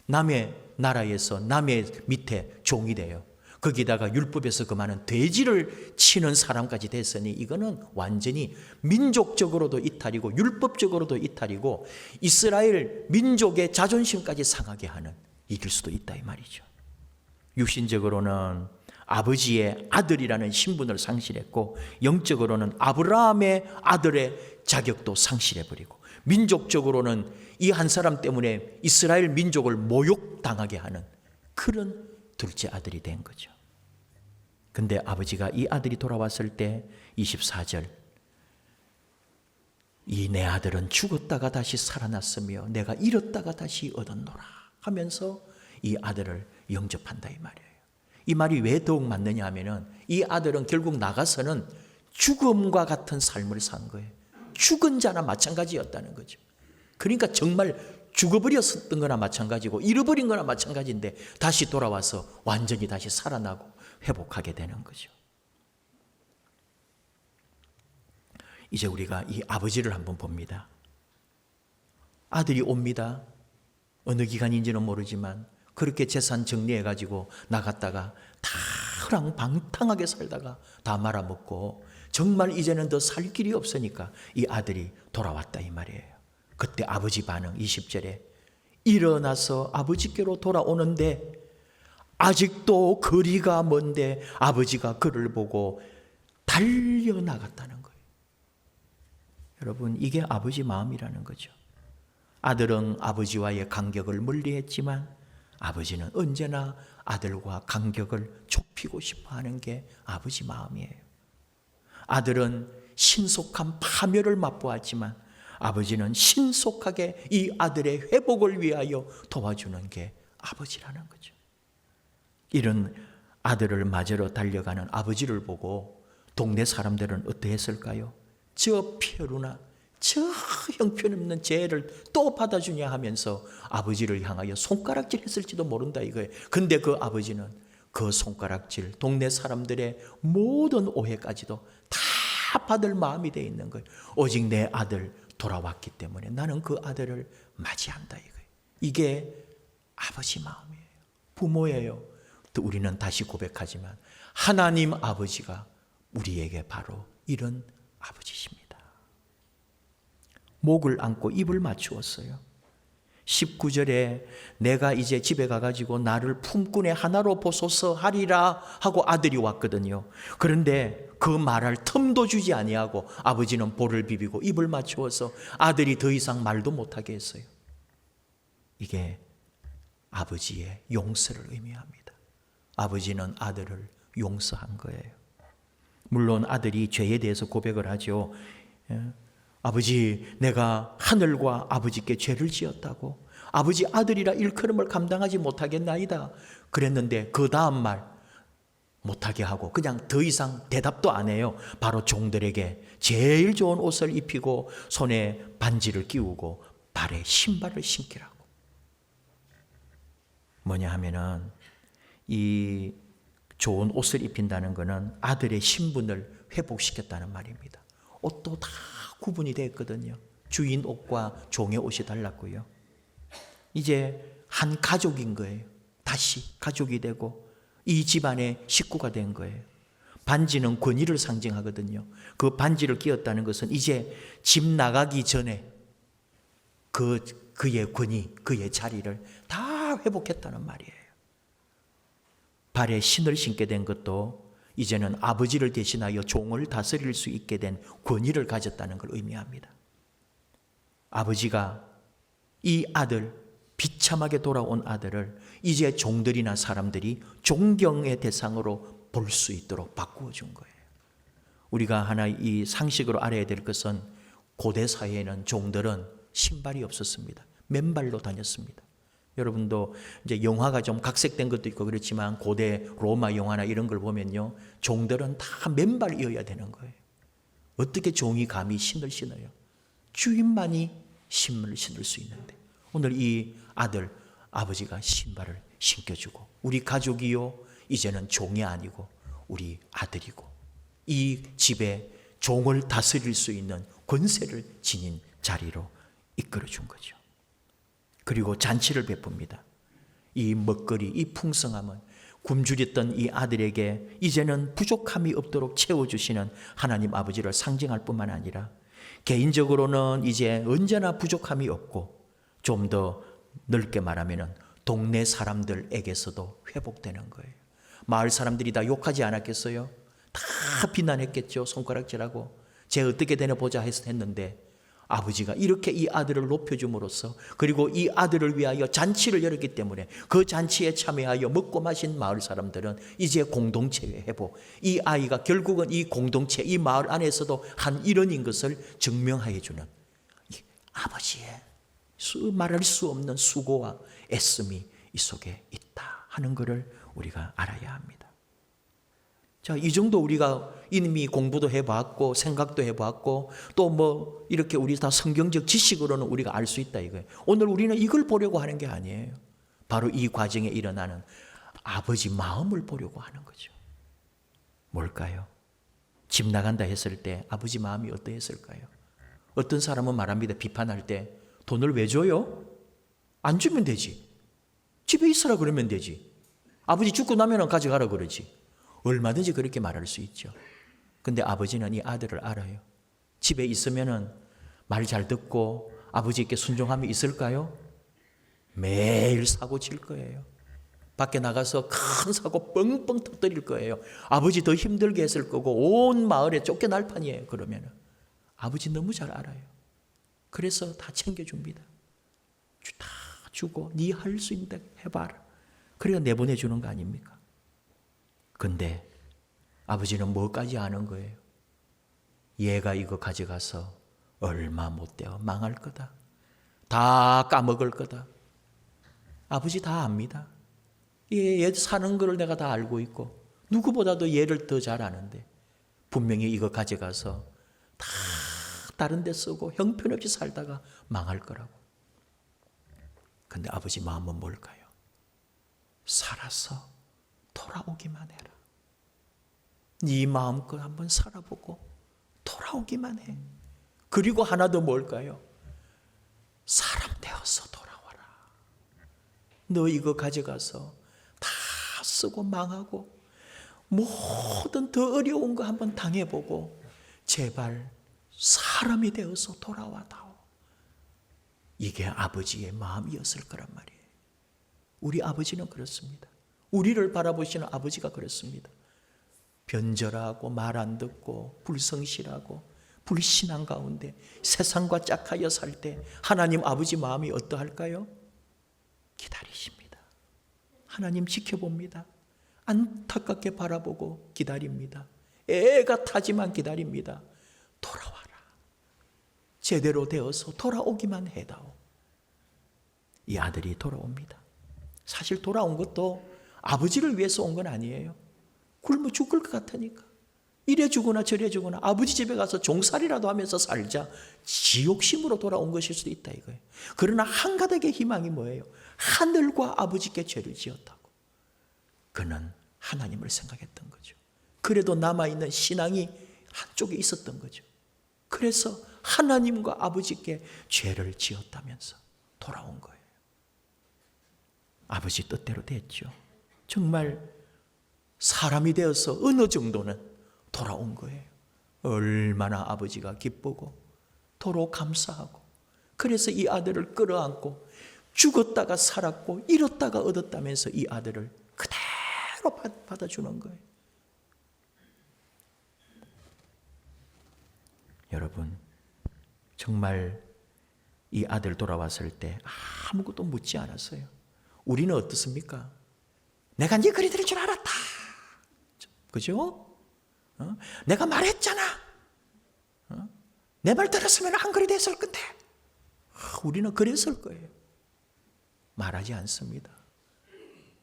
남의 나라에서 남의 밑에 종이 돼요. 거기다가 율법에서 그 많은 돼지를 치는 사람까지 됐으니 이거는 완전히 민족적으로도 이탈이고 율법적으로도 이탈이고 이스라엘 민족의 자존심까지 상하게 하는 일일 수도 있다 이 말이죠. 육신적으로는 아버지의 아들이라는 신분을 상실했고 영적으로는 아브라함의 아들의 자격도 상실해버리고 민족적으로는 이 한 사람 때문에 이스라엘 민족을 모욕당하게 하는 그런 둘째 아들이 된 거죠. 근데 아버지가 이 아들이 돌아왔을 때 24절 이 내 아들은 죽었다가 다시 살아났으며 내가 잃었다가 다시 얻었노라 하면서 이 아들을 영접한다 이 말이에요. 이 말이 왜 더욱 맞느냐 하면은 이 아들은 결국 나가서는 죽음과 같은 삶을 산 거예요. 죽은 자나 마찬가지였다는 거죠. 그러니까 정말 죽어버렸었던 거나 마찬가지고 잃어버린 거나 마찬가지인데 다시 돌아와서 완전히 다시 살아나고 회복하게 되는 거죠. 이제 우리가 이 아버지를 한번 봅니다. 아들이 옵니다. 어느 기간인지는 모르지만 그렇게 재산 정리해가지고 나갔다가 다 허랑방탕하게 살다가 다 말아먹고 정말 이제는 더 살 길이 없으니까 이 아들이 돌아왔다 이 말이에요. 그때 아버지 반응 20절에 일어나서 아버지께로 돌아오는데 아직도 거리가 먼데 아버지가 그를 보고 달려나갔다는 거예요. 여러분 이게 아버지 마음이라는 거죠. 아들은 아버지와의 간격을 멀리했지만 아버지는 언제나 아들과 간격을 좁히고 싶어하는 게 아버지 마음이에요. 아들은 신속한 파멸을 맛보았지만 아버지는 신속하게 이 아들의 회복을 위하여 도와주는 게 아버지라는 거죠. 이런 아들을 맞으러 달려가는 아버지를 보고 동네 사람들은 어떠했을까요? 저 폐루나 저 형편없는 죄를 또 받아주냐 하면서 아버지를 향하여 손가락질 했을지도 모른다 이거예요. 근데 그 아버지는 그 손가락질, 동네 사람들의 모든 오해까지도 다 받을 마음이 돼 있는 거예요. 오직 내 아들 돌아왔기 때문에 나는 그 아들을 맞이한다 이거예요. 이게 아버지 마음이에요. 부모예요. 또 우리는 다시 고백하지만 하나님 아버지가 우리에게 바로 이런 아버지십니다. 목을 안고 입을 맞추었어요. 19절에 내가 이제 집에 가가지고 나를 품꾼의 하나로 보소서 하리라 하고 아들이 왔거든요. 그런데 그 말할 틈도 주지 아니하고 아버지는 볼을 비비고 입을 맞추어서 아들이 더 이상 말도 못하게 했어요. 이게 아버지의 용서를 의미합니다. 아버지는 아들을 용서한 거예요. 물론 아들이 죄에 대해서 고백을 하죠. 아버지, 내가 하늘과 아버지께 죄를 지었다고. 아버지, 아들이라 일컬음을 감당하지 못하겠나이다. 그랬는데 그 다음 말 못하게 하고 그냥 더 이상 대답도 안 해요. 바로 종들에게 제일 좋은 옷을 입히고 손에 반지를 끼우고 발에 신발을 신기라고. 뭐냐 하면은 이 좋은 옷을 입힌다는 것은 아들의 신분을 회복시켰다는 말입니다. 옷도 다 구분이 됐거든요. 주인 옷과 종의 옷이 달랐고요. 이제 한 가족인 거예요. 다시 가족이 되고 이 집안의 식구가 된 거예요. 반지는 권위를 상징하거든요. 그 반지를 끼웠다는 것은 이제 집 나가기 전에 그의 권위, 그의 자리를 다 회복했다는 말이에요. 발에 신을 신게 된 것도 이제는 아버지를 대신하여 종을 다스릴 수 있게 된 권위를 가졌다는 걸 의미합니다. 아버지가 이 아들, 비참하게 돌아온 아들을 이제 종들이나 사람들이 존경의 대상으로 볼 수 있도록 바꾸어 준 거예요. 우리가 하나 이 상식으로 알아야 될 것은 고대 사회에는 종들은 신발이 없었습니다. 맨발로 다녔습니다. 여러분도 이제 영화가 좀 각색된 것도 있고 그렇지만 고대 로마 영화나 이런 걸 보면요, 종들은 다 맨발이어야 되는 거예요. 어떻게 종이 감히 신을 신어요? 주인만이 신을 신을 수 있는데 오늘 이 아들, 아버지가 신발을 신겨주고 우리 가족이요 이제는 종이 아니고 우리 아들이고 이 집에 종을 다스릴 수 있는 권세를 지닌 자리로 이끌어준 거죠. 그리고 잔치를 베풉니다. 이 먹거리, 이 풍성함은 굶주렸던 이 아들에게 이제는 부족함이 없도록 채워주시는 하나님 아버지를 상징할 뿐만 아니라 개인적으로는 이제 언제나 부족함이 없고 좀 더 넓게 말하면 동네 사람들에게서도 회복되는 거예요. 마을 사람들이 다 욕하지 않았겠어요? 다 비난했겠죠. 손가락질하고 쟤 어떻게 되나 보자 했는데 아버지가 이렇게 이 아들을 높여줌으로써 그리고 이 아들을 위하여 잔치를 열었기 때문에 그 잔치에 참여하여 먹고 마신 마을 사람들은 이제 공동체의 회복, 이 아이가 결국은 이 공동체, 이 마을 안에서도 한 일원인 것을 증명하여 주는 아버지의 말할 수 없는 수고와 애씀이 이 속에 있다 하는 것을 우리가 알아야 합니다. 자, 이 정도 우리가 이미 공부도 해봤고 생각도 해봤고 또 뭐 이렇게 우리 다 성경적 지식으로는 우리가 알 수 있다 이거예요. 오늘 우리는 이걸 보려고 하는 게 아니에요. 바로 이 과정에 일어나는 아버지 마음을 보려고 하는 거죠. 뭘까요? 집 나간다 했을 때 아버지 마음이 어떠했을까요? 어떤 사람은 말합니다. 비판할 때 돈을 왜 줘요? 안 주면 되지. 집에 있으라 그러면 되지. 아버지 죽고 나면 가져가라 그러지. 얼마든지 그렇게 말할 수 있죠. 근데 아버지는 이 아들을 알아요. 집에 있으면 말 잘 듣고 아버지께 순종함이 있을까요? 매일 사고 칠 거예요. 밖에 나가서 큰 사고 뻥뻥 터뜨릴 거예요. 아버지 더 힘들게 했을 거고 온 마을에 쫓겨날 판이에요. 그러면 아버지 너무 잘 알아요. 그래서 다 챙겨줍니다. 다 주고 네 할 수 있는데 해봐라. 그래야 내보내주는 거 아닙니까? 근데 아버지는 뭐까지 아는 거예요? 얘가 이거 가져가서 얼마 못 되어 망할 거다. 다 까먹을 거다. 아버지 다 압니다. 얘 사는 거를 내가 다 알고 있고 누구보다도 얘를 더 잘 아는데 분명히 이거 가져가서 다 다른 데 쓰고 형편없이 살다가 망할 거라고. 근데 아버지 마음은 뭘까요? 살아서 돌아오기만 해라. 네 마음껏 한번 살아보고 돌아오기만 해. 그리고 하나 더 뭘까요? 사람 되어서 돌아와라. 너 이거 가져가서 다 쓰고 망하고 모든 더 어려운 거 한번 당해보고 제발 사람이 되어서 돌아와다오. 이게 아버지의 마음이었을 거란 말이에요. 우리 아버지는 그렇습니다. 우리를 바라보시는 아버지가 그렇습니다. 변절하고 말 안 듣고 불성실하고 불신앙 가운데 세상과 짝하여 살 때 하나님 아버지 마음이 어떠할까요? 기다리십니다. 하나님 지켜봅니다. 안타깝게 바라보고 기다립니다. 애가 타지만 기다립니다. 돌아와라. 제대로 되어서 돌아오기만 해다오. 이 아들이 돌아옵니다. 사실 돌아온 것도 아버지를 위해서 온 건 아니에요. 굶어 죽을 것 같으니까. 이래 주거나 저래 주거나 아버지 집에 가서 종살이라도 하면서 살자, 지옥심으로 돌아온 것일 수도 있다 이거예요. 그러나 한가닥의 희망이 뭐예요? 하늘과 아버지께 죄를 지었다고. 그는 하나님을 생각했던 거죠. 그래도 남아있는 신앙이 한쪽에 있었던 거죠. 그래서 하나님과 아버지께 죄를 지었다면서 돌아온 거예요. 아버지 뜻대로 됐죠. 정말 사람이 되어서 어느 정도는 돌아온 거예요. 얼마나 아버지가 기쁘고 도로 감사하고, 그래서 이 아들을 끌어안고 죽었다가 살았고 잃었다가 얻었다면서 이 아들을 그대로 받아주는 거예요. 여러분, 정말 이 아들 돌아왔을 때 아무것도 묻지 않았어요. 우리는 어떻습니까? 내가 네 그리 들을 줄 알았다. 그죠? 내가 말했잖아. 내 말 들었으면 한 그리 됐을 건데. 우리는 그랬을 거예요. 말하지 않습니다.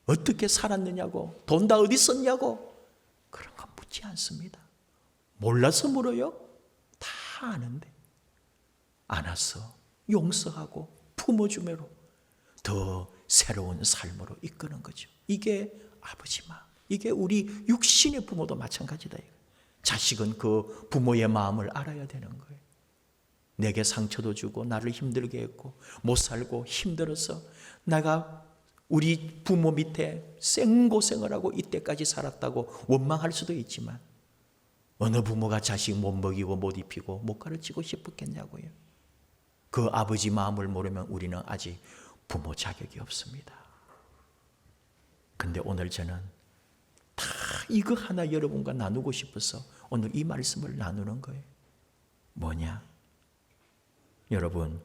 어떻게 살았느냐고, 돈 다 어디 썼냐고, 그런 건 묻지 않습니다. 몰라서 물어요? 다 아는데 안아서 용서하고 품어주매로 더 새로운 삶으로 이끄는 거죠. 이게 아버지 마음, 이게 우리 육신의 부모도 마찬가지다. 자식은 그 부모의 마음을 알아야 되는 거예요. 내게 상처도 주고 나를 힘들게 했고 못 살고 힘들어서 내가 우리 부모 밑에 생고생을 하고 이때까지 살았다고 원망할 수도 있지만, 어느 부모가 자식 못 먹이고 못 입히고 못 가르치고 싶었겠냐고요. 그 아버지 마음을 모르면 우리는 아직 부모 자격이 없습니다. 근데 오늘 저는 다 이거 하나 여러분과 나누고 싶어서 오늘 이 말씀을 나누는 거예요. 뭐냐? 여러분,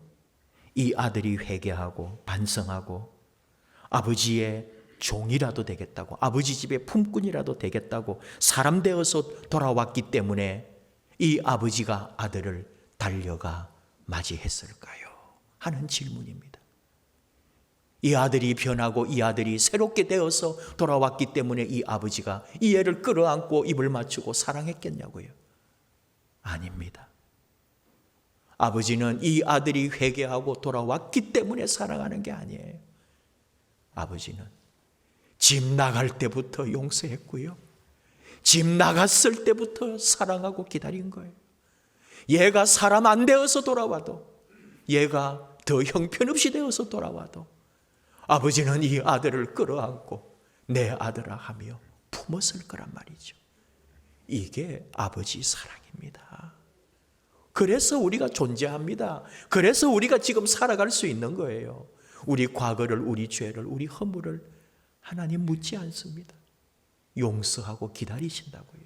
이 아들이 회개하고 반성하고 아버지의 종이라도 되겠다고, 아버지 집의 품꾼이라도 되겠다고 사람 되어서 돌아왔기 때문에 이 아버지가 아들을 달려가 맞이했을까요? 하는 질문입니다. 이 아들이 변하고 이 아들이 새롭게 되어서 돌아왔기 때문에 이 아버지가 이 애를 끌어안고 입을 맞추고 사랑했겠냐고요? 아닙니다. 아버지는 이 아들이 회개하고 돌아왔기 때문에 사랑하는 게 아니에요. 아버지는 집 나갈 때부터 용서했고요, 집 나갔을 때부터 사랑하고 기다린 거예요. 얘가 사람 안 되어서 돌아와도, 얘가 더 형편없이 되어서 돌아와도 아버지는 이 아들을 끌어안고 내 아들아 하며 품었을 거란 말이죠. 이게 아버지 사랑입니다. 그래서 우리가 존재합니다. 그래서 우리가 지금 살아갈 수 있는 거예요. 우리 과거를, 우리 죄를, 우리 허물을 하나님 묻지 않습니다. 용서하고 기다리신다고요.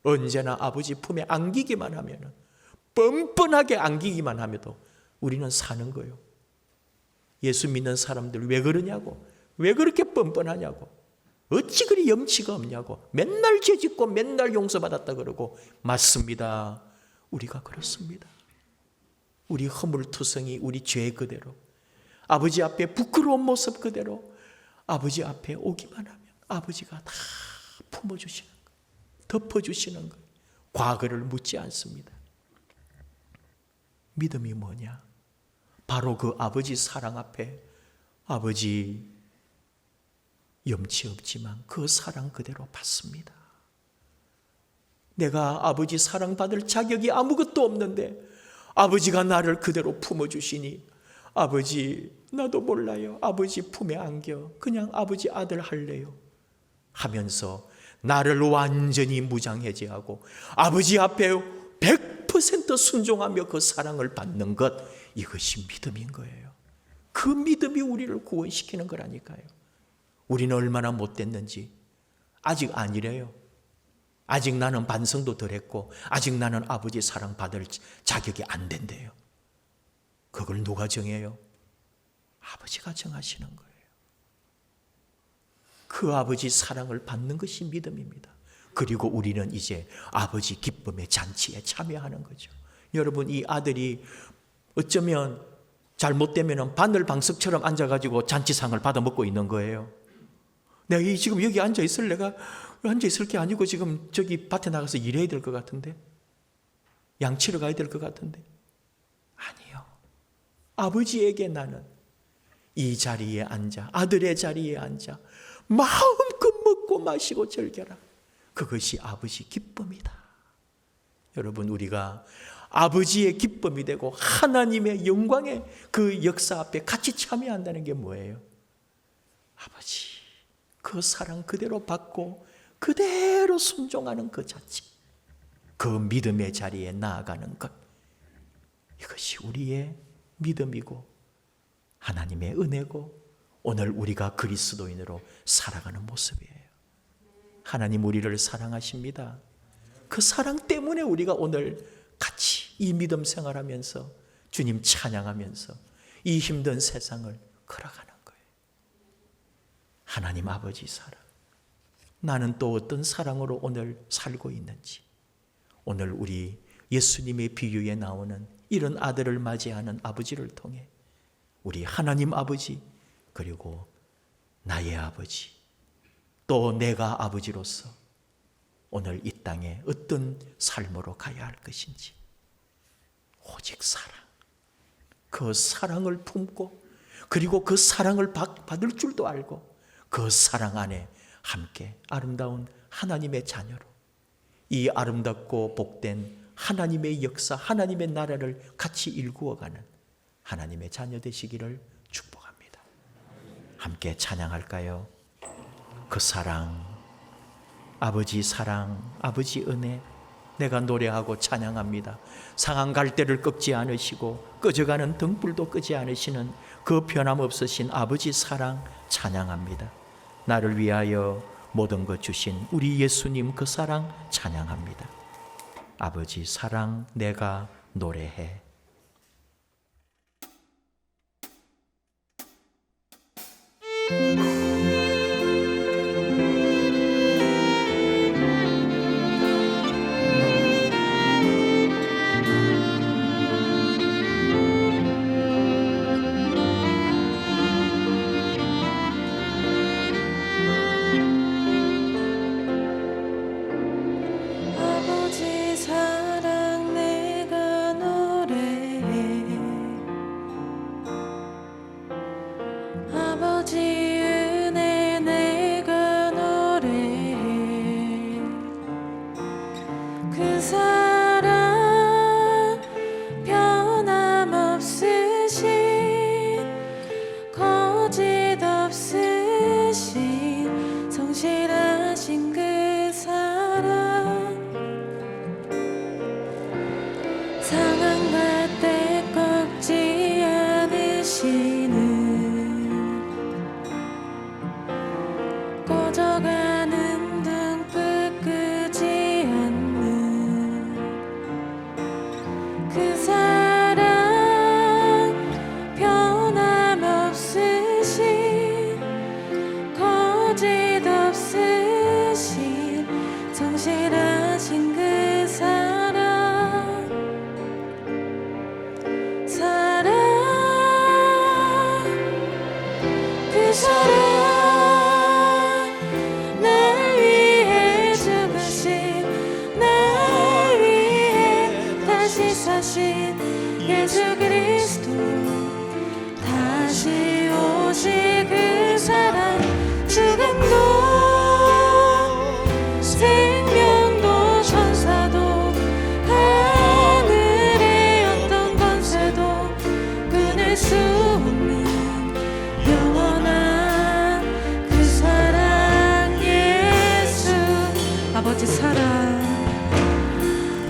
언제나 아버지 품에 안기기만 하면, 뻔뻔하게 안기기만 하면도 우리는 사는 거예요. 예수 믿는 사람들 왜 그러냐고, 왜 그렇게 뻔뻔하냐고, 어찌 그리 염치가 없냐고, 맨날 죄짓고 맨날 용서받았다 그러고. 맞습니다. 우리가 그렇습니다. 우리 허물투성이, 우리 죄 그대로, 아버지 앞에 부끄러운 모습 그대로 아버지 앞에 오기만 하면 아버지가 다 품어주시는 거예요. 덮어주시는 거예요. 과거를 묻지 않습니다. 믿음이 뭐냐? 바로 그 아버지 사랑 앞에 아버지 염치 없지만 그 사랑 그대로 받습니다. 내가 아버지 사랑받을 자격이 아무것도 없는데 아버지가 나를 그대로 품어주시니, 아버지 나도 몰라요, 아버지 품에 안겨 그냥 아버지 아들 할래요 하면서 나를 완전히 무장해제하고 아버지 앞에 100% 순종하며 그 사랑을 받는 것, 이것이 믿음인 거예요. 그 믿음이 우리를 구원시키는 거라니까요. 우리는 얼마나 못됐는지 아직 아니래요. 아직 나는 반성도 덜 했고 아직 나는 아버지 사랑 받을 자격이 안 된대요. 그걸 누가 정해요? 아버지가 정하시는 거예요. 그 아버지 사랑을 받는 것이 믿음입니다. 그리고 우리는 이제 아버지 기쁨의 잔치에 참여하는 거죠. 여러분, 이 아들이 어쩌면 잘못되면 바늘 방석처럼 앉아가지고 잔치상을 받아 먹고 있는 거예요. 내가 지금 여기 앉아 있을 게 아니고 지금 저기 밭에 나가서 일해야 될 것 같은데, 양치러 가야 될 것 같은데. 아니요. 아버지에게 나는 이 자리에 앉아, 아들의 자리에 앉아 마음껏 먹고 마시고 즐겨라. 그것이 아버지 기쁨이다. 여러분, 우리가 아버지의 기쁨이 되고 하나님의 영광의 그 역사 앞에 같이 참여한다는 게 뭐예요? 아버지 그 사랑 그대로 받고 그대로 순종하는 그 자체, 그 믿음의 자리에 나아가는 것, 이것이 우리의 믿음이고 하나님의 은혜고 오늘 우리가 그리스도인으로 살아가는 모습이에요. 하나님 우리를 사랑하십니다. 그 사랑 때문에 우리가 오늘 같이 이 믿음 생활하면서 주님 찬양하면서 이 힘든 세상을 걸어가는 거예요. 하나님 아버지 사랑, 나는 또 어떤 사랑으로 오늘 살고 있는지, 오늘 우리 예수님의 비유에 나오는 이런 아들을 맞이하는 아버지를 통해 우리 하나님 아버지, 그리고 나의 아버지, 또 내가 아버지로서 오늘 이 땅에 어떤 삶으로 가야 할 것인지, 오직 사랑, 그 사랑을 품고 그리고 그 사랑을 받을 줄도 알고 그 사랑 안에 함께 아름다운 하나님의 자녀로 이 아름답고 복된 하나님의 역사, 하나님의 나라를 같이 일구어가는 하나님의 자녀 되시기를 축복합니다. 함께 찬양할까요? 그 사랑, 아버지 사랑, 아버지 은혜, 내가 노래하고 찬양합니다. 상한 갈대를 꺾지 않으시고 꺼져가는 등불도 끄지 않으시는 그 변함없으신 아버지 사랑 찬양합니다. 나를 위하여 모든 것 주신 우리 예수님 그 사랑 찬양합니다. 아버지 사랑 내가 노래해. 아버지 사랑 내가 노래해. 아버지 은혜 내가 노래해. 그 사랑 변함없으신 거짓 없으신 성실하신 그 사랑, 상한 갈대 꺾지 않으시는, 꺼져가는 등불 끄지 않는 그 사랑 변함없으신 거짓 없으신 성실하신 그 사랑, 사랑, 그 사랑, 날 위해 죽으신, 날 위해 다시 사신 예수 그리스도, 다시 오실 그 사랑, 죽음도 생명도 천사도 하늘의 어떤 권세도 끊을 수 없는 영원한 그 사랑 예수. 아버지 사랑,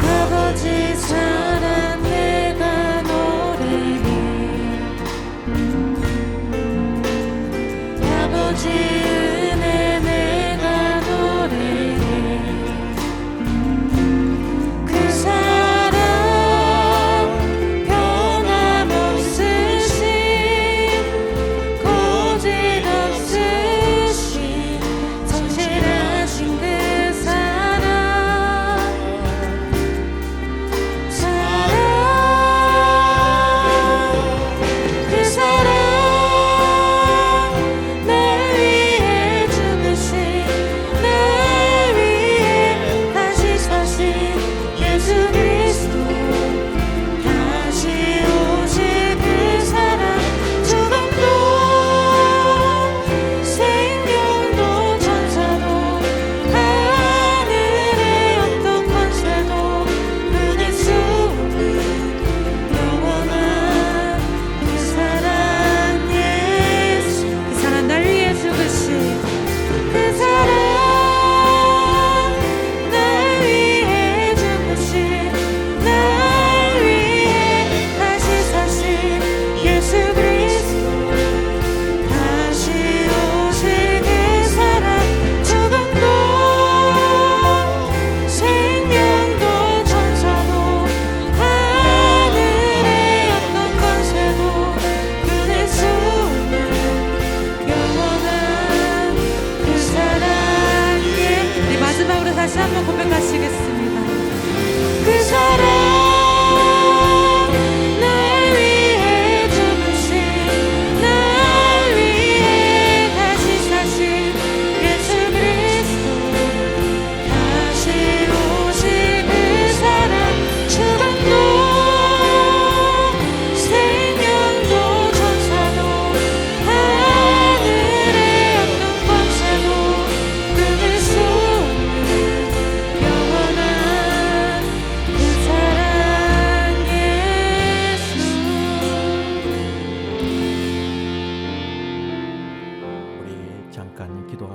아버지 사랑 내가 노래해. 아버지 은혜 내가 노래해. 그 사랑 변함없으신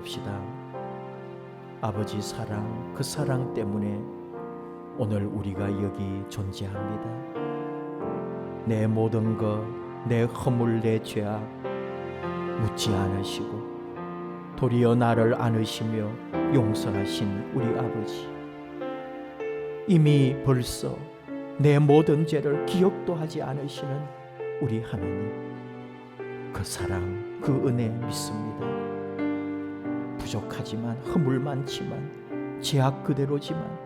기도합시다. 아버지 사랑, 그 사랑 때문에 오늘 우리가 여기 존재합니다. 내 모든 것, 내 허물, 내 죄악 묻지 않으시고 도리어 나를 안으시며 용서하신 우리 아버지, 이미 벌써 내 모든 죄를 기억도 하지 않으시는 우리 하나님, 그 사랑, 그 은혜 믿습니다. 부족하지만, 허물 많지만, 죄악 그대로지만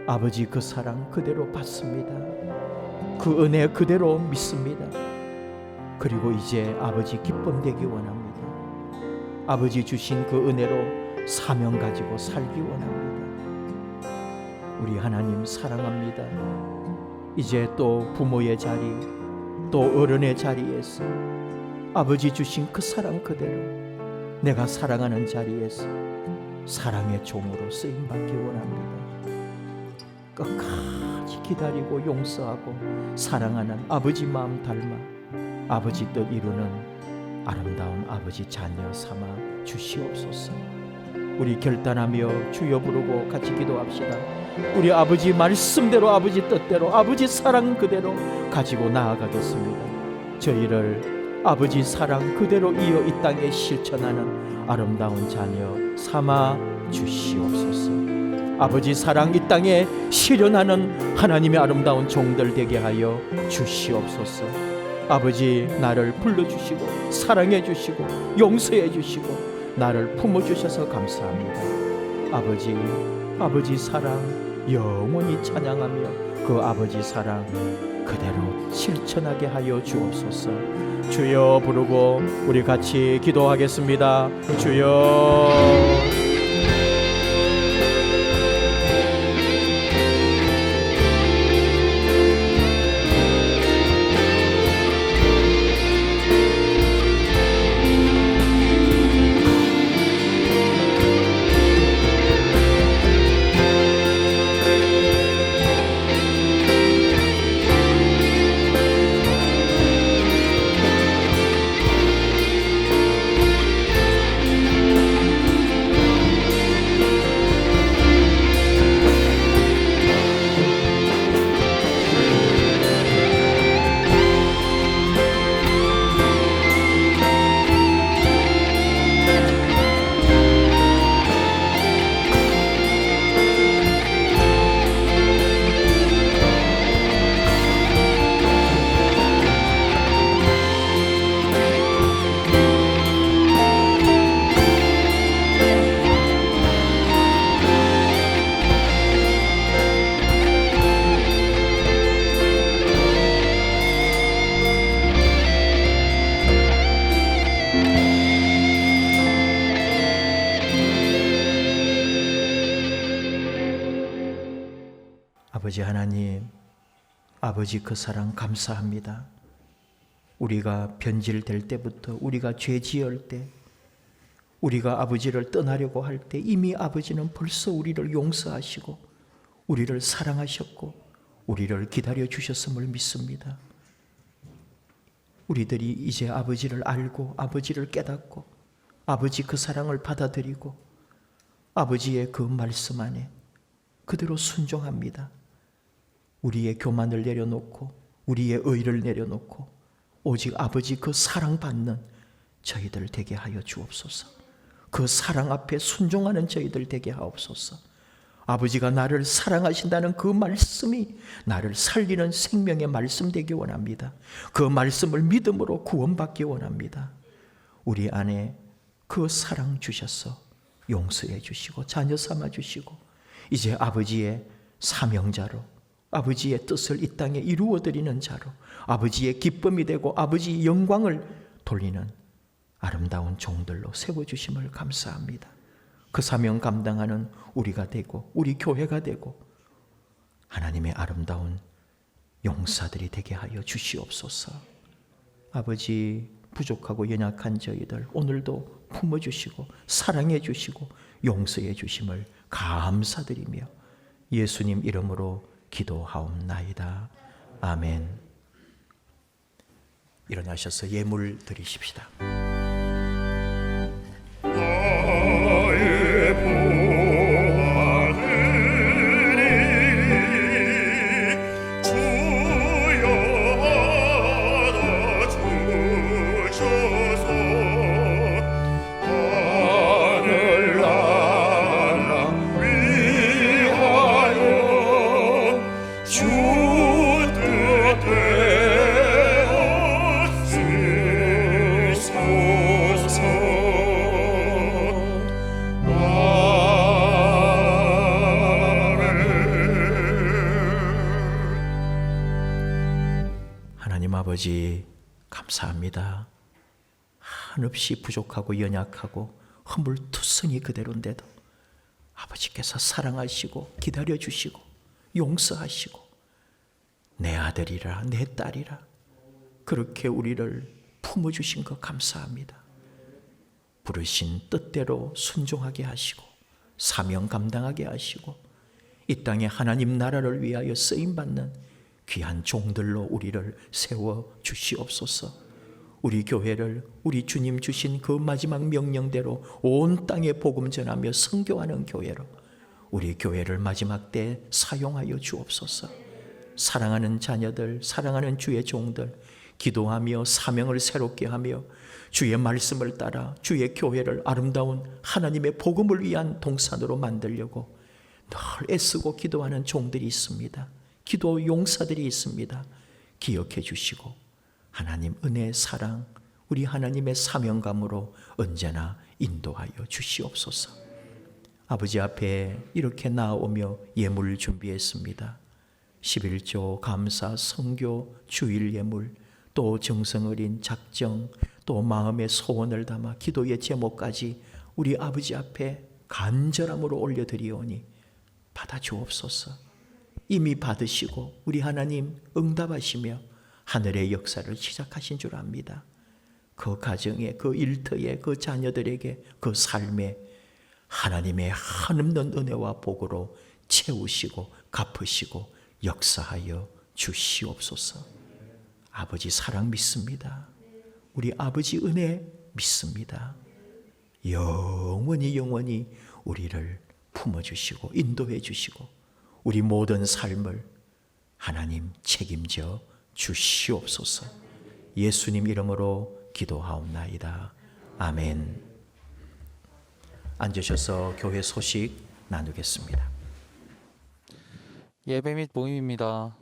아버지 그 사랑 그대로 받습니다. 그 은혜 그대로 믿습니다. 그리고 이제 아버지 기쁨 되기 원합니다. 아버지 주신 그 은혜로 사명 가지고 살기 원합니다. 우리 하나님 사랑합니다. 이제 또 부모의 자리, 또 어른의 자리에서 아버지 주신 그 사랑 그대로 내가 사랑하는 자리에서 사랑의 종으로 쓰임받기 원합니다. 끝까지 기다리고 용서하고 사랑하는 아버지 마음 닮아 아버지 뜻 이루는 아름다운 아버지 자녀 삼아 주시옵소서. 우리 결단하며 주여 부르고 같이 기도합시다. 우리 아버지 말씀대로, 아버지 뜻대로, 아버지 사랑 그대로 가지고 나아가겠습니다. 저희를 아버지 사랑 그대로 이어 이 땅에 실천하는 아름다운 자녀 삼아 주시옵소서. 아버지 사랑 이 땅에 실현하는 하나님의 아름다운 종들 되게 하여 주시옵소서. 아버지 나를 불러주시고 사랑해 주시고 용서해 주시고 나를 품어주셔서 감사합니다. 아버지 사랑 영원히 찬양하며 그 아버지 사랑 그대로 실천하게 하여 주옵소서. 주여 부르고 우리 같이 기도하겠습니다. 주여. 아버지 하나님, 아버지 그 사랑 감사합니다. 우리가 변질될 때부터, 우리가 죄 지을 때, 우리가 아버지를 떠나려고 할 때 이미 아버지는 벌써 우리를 용서하시고 우리를 사랑하셨고 우리를 기다려 주셨음을 믿습니다. 우리들이 이제 아버지를 알고 아버지를 깨닫고 아버지 그 사랑을 받아들이고 아버지의 그 말씀 안에 그대로 순종합니다. 우리의 교만을 내려놓고 우리의 의를 내려놓고 오직 아버지 그 사랑받는 저희들 되게 하여 주옵소서. 그 사랑 앞에 순종하는 저희들 되게 하옵소서. 아버지가 나를 사랑하신다는 그 말씀이 나를 살리는 생명의 말씀 되기 원합니다. 그 말씀을 믿음으로 구원받기 원합니다. 우리 안에 그 사랑 주셔서 용서해 주시고 자녀 삼아 주시고 이제 아버지의 사명자로 아버지의 뜻을 이 땅에 이루어드리는 자로 아버지의 기쁨이 되고 아버지의 영광을 돌리는 아름다운 종들로 세워주심을 감사합니다. 그 사명 감당하는 우리가 되고 우리 교회가 되고 하나님의 아름다운 용사들이 되게 하여 주시옵소서. 아버지 부족하고 연약한 저희들 오늘도 품어주시고 사랑해 주시고 용서해 주심을 감사드리며 예수님 이름으로 기도하옵나이다. 아멘. 일어나셔서 예물 드리십시다. 아버지 감사합니다. 한없이 부족하고 연약하고 허물투성이 그대로인데도 아버지께서 사랑하시고 기다려주시고 용서하시고 내 아들이라 내 딸이라 그렇게 우리를 품어주신 것 감사합니다. 부르신 뜻대로 순종하게 하시고 사명 감당하게 하시고 이 땅에 하나님 나라를 위하여 쓰임받는 귀한 종들로 우리를 세워 주시옵소서. 우리 교회를 우리 주님 주신 그 마지막 명령대로 온 땅에 복음 전하며 선교하는 교회로 우리 교회를 마지막 때 사용하여 주옵소서. 사랑하는 자녀들, 사랑하는 주의 종들, 기도하며 사명을 새롭게 하며 주의 말씀을 따라 주의 교회를 아름다운 하나님의 복음을 위한 동산으로 만들려고 늘 애쓰고 기도하는 종들이 있습니다. 기도 용사들이 있습니다. 기억해 주시고 하나님 은혜 사랑 우리 하나님의 사명감으로 언제나 인도하여 주시옵소서. 아버지 앞에 이렇게 나아오며 예물 준비했습니다. 11조 감사 선교 주일 예물 또 정성어린 작정 또 마음의 소원을 담아 기도의 제목까지 우리 아버지 앞에 간절함으로 올려드리오니 받아주옵소서. 이미 받으시고 우리 하나님 응답하시며 하늘의 역사를 시작하신 줄 압니다. 그 가정에 그 일터에 그 자녀들에게 그 삶에 하나님의 한없는 은혜와 복으로 채우시고 갚으시고 역사하여 주시옵소서. 아버지 사랑 믿습니다. 우리 아버지 은혜 믿습니다. 영원히 우리를 품어주시고 인도해 주시고 우리 모든 삶을 하나님 책임져 주시옵소서. 예수님 이름으로 기도하옵나이다. 아멘. 앉으셔서 교회 소식 나누겠습니다. 예배 및 모임입니다.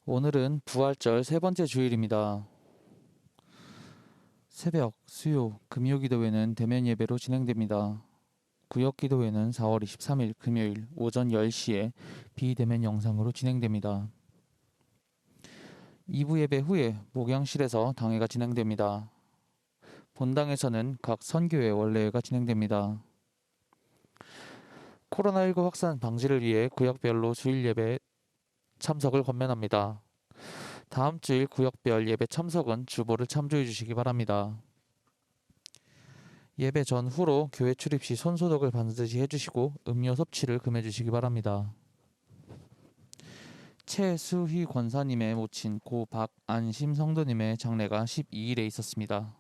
오늘은 부활절 세 번째 주일입니다. 새벽, 수요, 금요기도회는 대면 예배로 진행됩니다. 구역기도회는 4월 23일 금요일 오전 10시에 비대면 영상으로 진행됩니다. 2부 예배 후에 목양실에서 당회가 진행됩니다. 본당에서는 각 선교회 원례회가 진행됩니다. 코로나19 확산 방지를 위해 구역별로 주일 예배 참석을 권면합니다. 다음 주일 구역별 예배 참석은 주보를 참조해 주시기 바랍니다. 예배 전후로 교회 출입 시 손소독을 반드시 해주시고 음료 섭취를 금해 주시기 바랍니다. 최수희 권사님의 모친 고 박안심 성도님의 장례가 12일에 있었습니다.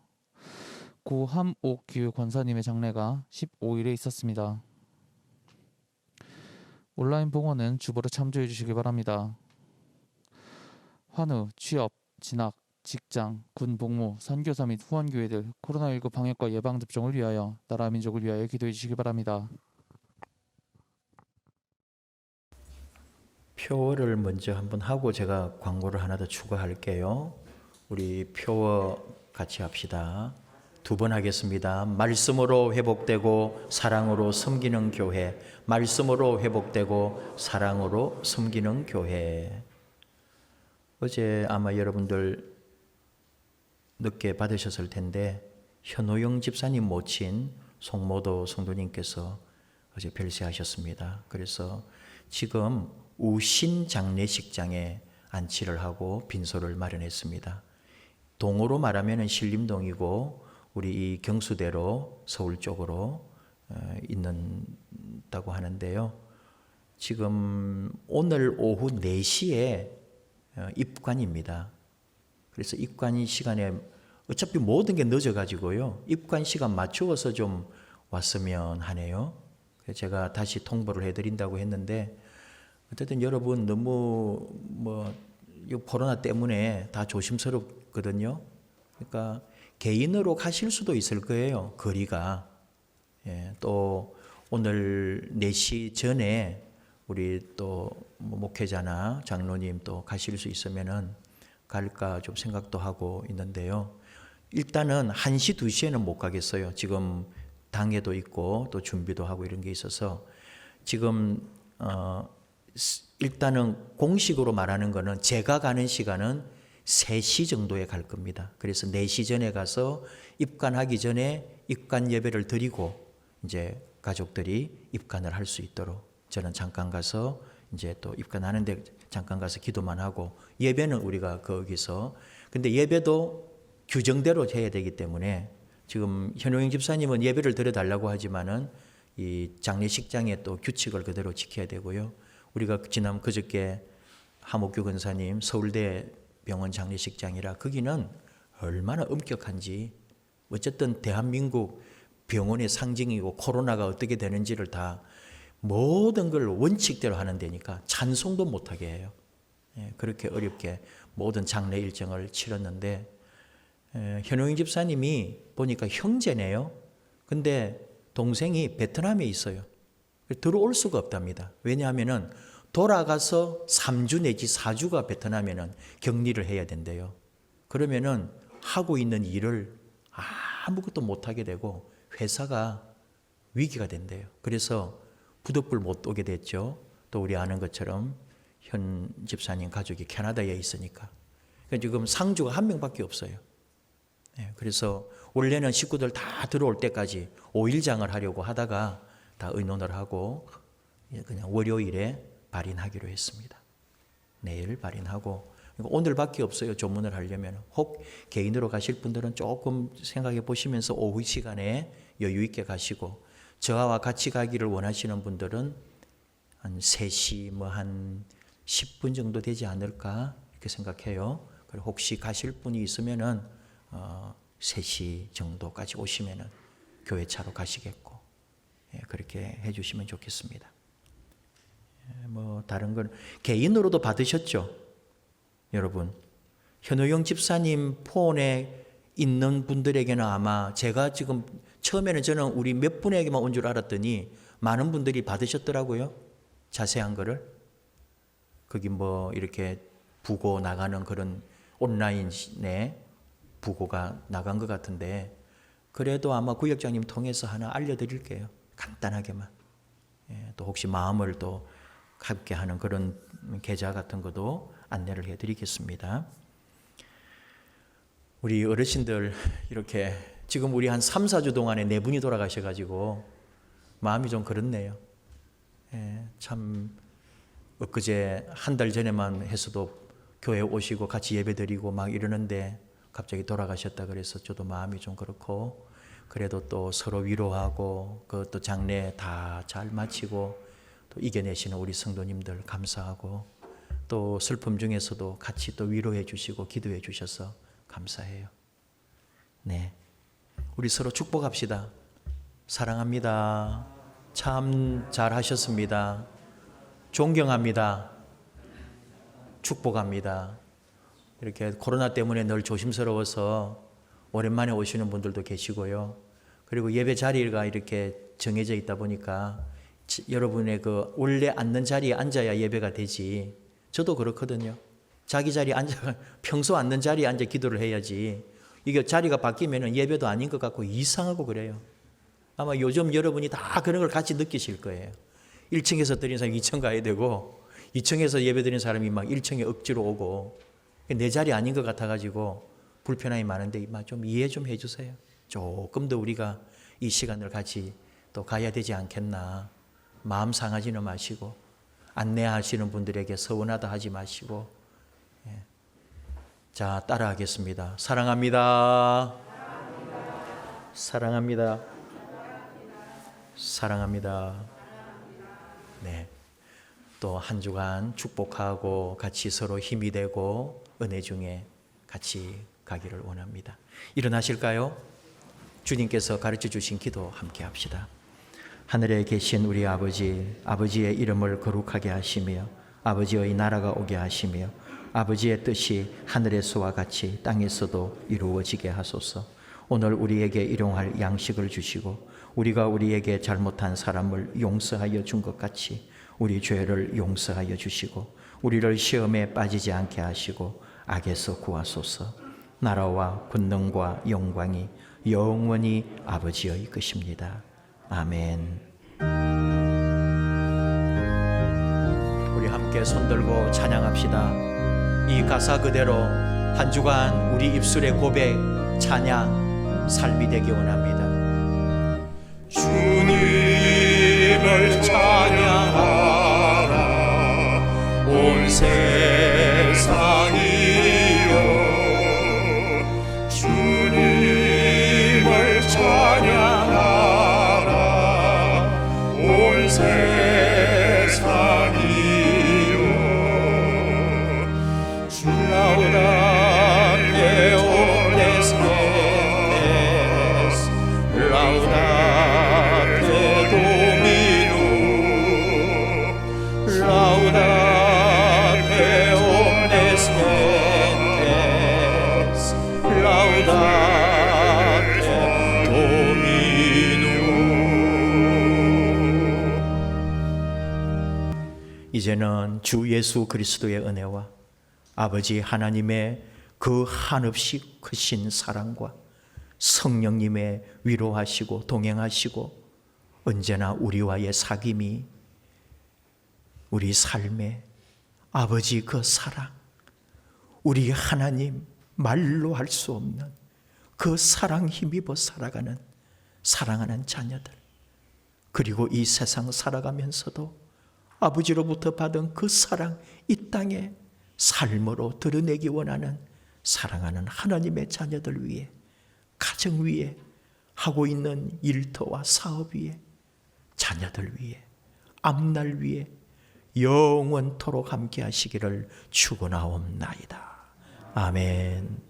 고 함옥규 권사님의 장례가 15일에 있었습니다. 온라인 봉헌은 주보를 참조해 주시기 바랍니다. 환우, 취업, 진학, 직장, 군 복무, 선교사 및 후원교회들 코로나19 방역과 예방접종을 위하여 나라 민족을 위하여 기도해 주시기 바랍니다. 표어를 먼저 한번 하고 제가 광고를 하나 더 추가할게요. 우리 표어 같이 합시다. 2번 하겠습니다. 말씀으로 회복되고 사랑으로 섬기는 교회. 말씀으로 회복되고 사랑으로 섬기는 교회. 어제 아마 여러분들 늦게 받으셨을 텐데 현호영 집사님 모친 송모도 성도님께서 어제 별세하셨습니다. 그래서 지금 우신 장례식장에 안치를 하고 빈소를 마련했습니다. 동으로 말하면 신림동이고 우리 이 경수대로 서울 쪽으로 있는다고 하는데요. 지금 오늘 오후 4시에 입관입니다. 그래서 입관 시간에 어차피 모든 게 늦어가지고요. 입관 시간 맞추어서 좀 왔으면 하네요. 그래서 제가 다시 통보를 해드린다고 했는데 어쨌든 여러분 너무 이 코로나 때문에 다 조심스럽거든요. 그러니까 개인으로 가실 수도 있을 거예요. 거리가. 예, 또 오늘 4시 전에 우리 또 목회자나 장로님 또 가실 수 있으면은 갈까 좀 생각도 하고 있는데요. 일단은 1시, 2시에는 못 가겠어요. 지금 당회도 있고 또 준비도 하고 이런 게 있어서 지금 일단은 공식으로 말하는 거는 제가 가는 시간은 3시 정도에 갈 겁니다. 그래서 4시 전에 가서 입관하기 전에 입관 예배를 드리고 이제 가족들이 입관을 할 수 있도록 저는 잠깐 가서 이제 또 입관하는데 잠깐 가서 기도만 하고, 예배는 우리가 거기서, 근데 예배도 규정대로 해야 되기 때문에 지금 현호영 집사님은 예배를 드려달라고 하지만은 이 장례식장의 또 규칙을 그대로 지켜야 되고요. 우리가 지난 그저께 하목규 권사님 서울대 병원 장례식장이라 거기는 얼마나 엄격한지, 어쨌든 대한민국 병원의 상징이고 코로나가 어떻게 되는지를 다 모든 걸 원칙대로 하는 데니까 찬송도 못하게 해요. 그렇게 어렵게 모든 장례 일정을 치렀는데, 현호영 집사님이 보니까 형제네요. 근데 동생이 베트남에 있어요. 들어올 수가 없답니다. 왜냐하면은 돌아가서 3주 내지 4주가 베트남에는 격리를 해야 된대요. 그러면은 하고 있는 일을 아무것도 못하게 되고 회사가 위기가 된대요. 그래서 부득불 못 오게 됐죠. 또 우리 아는 것처럼 현 집사님 가족이 캐나다에 있으니까. 그러니까 지금 상주가 한 명밖에 없어요. 그래서 원래는 식구들 다 들어올 때까지 5일장을 하려고 하다가 다 의논을 하고 그냥 월요일에 발인하기로 했습니다. 내일 발인하고, 오늘밖에 없어요. 조문을 하려면. 혹 개인으로 가실 분들은 조금 생각해 보시면서 오후 시간에 여유 있게 가시고, 저와 같이 가기를 원하시는 분들은 한 3시 한 10분 정도 되지 않을까 이렇게 생각해요. 그리고 혹시 가실 분이 있으면은 3시 정도까지 오시면은 교회 차로 가시겠고, 그렇게 해주시면 좋겠습니다. 뭐 다른 건 개인으로도 받으셨죠, 여러분. 현호영 집사님 폰에 있는 분들에게는 아마 제가 지금 처음에는 저는 우리 몇 분에게만 온 줄 알았더니 많은 분들이 받으셨더라고요. 자세한 거를. 거기 뭐 이렇게 부고 나가는 그런 온라인에 부고가 나간 것 같은데, 그래도 아마 구역장님 통해서 하나 알려드릴게요. 간단하게만. 또 혹시 마음을 또 가볍게 하는 그런 계좌 같은 것도 안내를 해드리겠습니다. 우리 어르신들 이렇게 지금 우리 한 3, 4주 동안에 4분이 돌아가셔가지고 마음이 좀 그렇네요. 참 엊그제 한 달 전에만 해서도 교회 오시고 같이 예배드리고 막 이러는데 갑자기 돌아가셨다 그래서 저도 마음이 좀 그렇고, 그래도 또 서로 위로하고 그것도 장례 다 잘 마치고 또 이겨내시는 우리 성도님들 감사하고, 또 슬픔 중에서도 같이 또 위로해 주시고 기도해 주셔서 감사해요. 네, 우리 서로 축복합시다. 사랑합니다. 참 잘하셨습니다. 존경합니다. 축복합니다. 이렇게 코로나 때문에 늘 조심스러워서 오랜만에 오시는 분들도 계시고요. 그리고 예배 자리가 이렇게 정해져 있다 보니까 여러분의 그 원래 앉는 자리에 앉아야 예배가 되지. 저도 그렇거든요. 자기 자리에 앉아, 평소 앉는 자리에 앉아 기도를 해야지. 이게 자리가 바뀌면 예배도 아닌 것 같고 이상하고 그래요. 아마 요즘 여러분이 다 그런 걸 같이 느끼실 거예요. 1층에서 드린 사람이 2층 가야 되고, 2층에서 예배 드리는 사람이 막 1층에 억지로 오고, 내 자리 아닌 것 같아가지고 불편함이 많은데 좀 이해 좀 해주세요. 조금 더 우리가 이 시간을 같이 또 가야 되지 않겠나. 마음 상하지는 마시고, 안내하시는 분들에게 서운하다 하지 마시고. 자, 따라하겠습니다. 사랑합니다. 사랑합니다. 사랑합니다. 네. 또 한 주간 축복하고 같이 서로 힘이 되고 은혜 중에 같이 가기를 원합니다. 일어나실까요? 주님께서 가르쳐 주신 기도 함께 합시다. 하늘에 계신 우리 아버지, 아버지의 이름을 거룩하게 하시며 아버지의 나라가 오게 하시며 아버지의 뜻이 하늘에서와 같이 땅에서도 이루어지게 하소서. 오늘 우리에게 일용할 양식을 주시고 우리가 우리에게 잘못한 사람을 용서하여 준 것 같이 우리 죄를 용서하여 주시고 우리를 시험에 빠지지 않게 하시고 악에서 구하소서. 나라와 권능과 영광이 영원히 아버지의 것입니다. 아멘. 우리 함께 손들고 찬양합시다. 이 가사 그대로 한 주간 우리 입술의 고백, 찬양, 삶이 되기 원합니다. 주님을 찬양하라 온 세상이여, 주님을 찬양하라 온 세상이여. 주라우다 이제는 주 예수 그리스도의 은혜와 아버지 하나님의 그 한없이 크신 사랑과 성령님의 위로하시고 동행하시고 언제나 우리와의 사귐이, 우리 삶의 아버지 그 사랑, 우리 하나님 말로 할 수 없는 그 사랑 힘입어 살아가는 사랑하는 자녀들, 그리고 이 세상 살아가면서도 아버지로부터 받은 그 사랑 이 땅에 삶으로 드러내기 원하는 사랑하는 하나님의 자녀들 위해, 가정 위에, 하고 있는 일터와 사업 위에, 자녀들 위에, 앞날 위에 영원토록 함께 하시기를 축원하옵나이다. 아멘.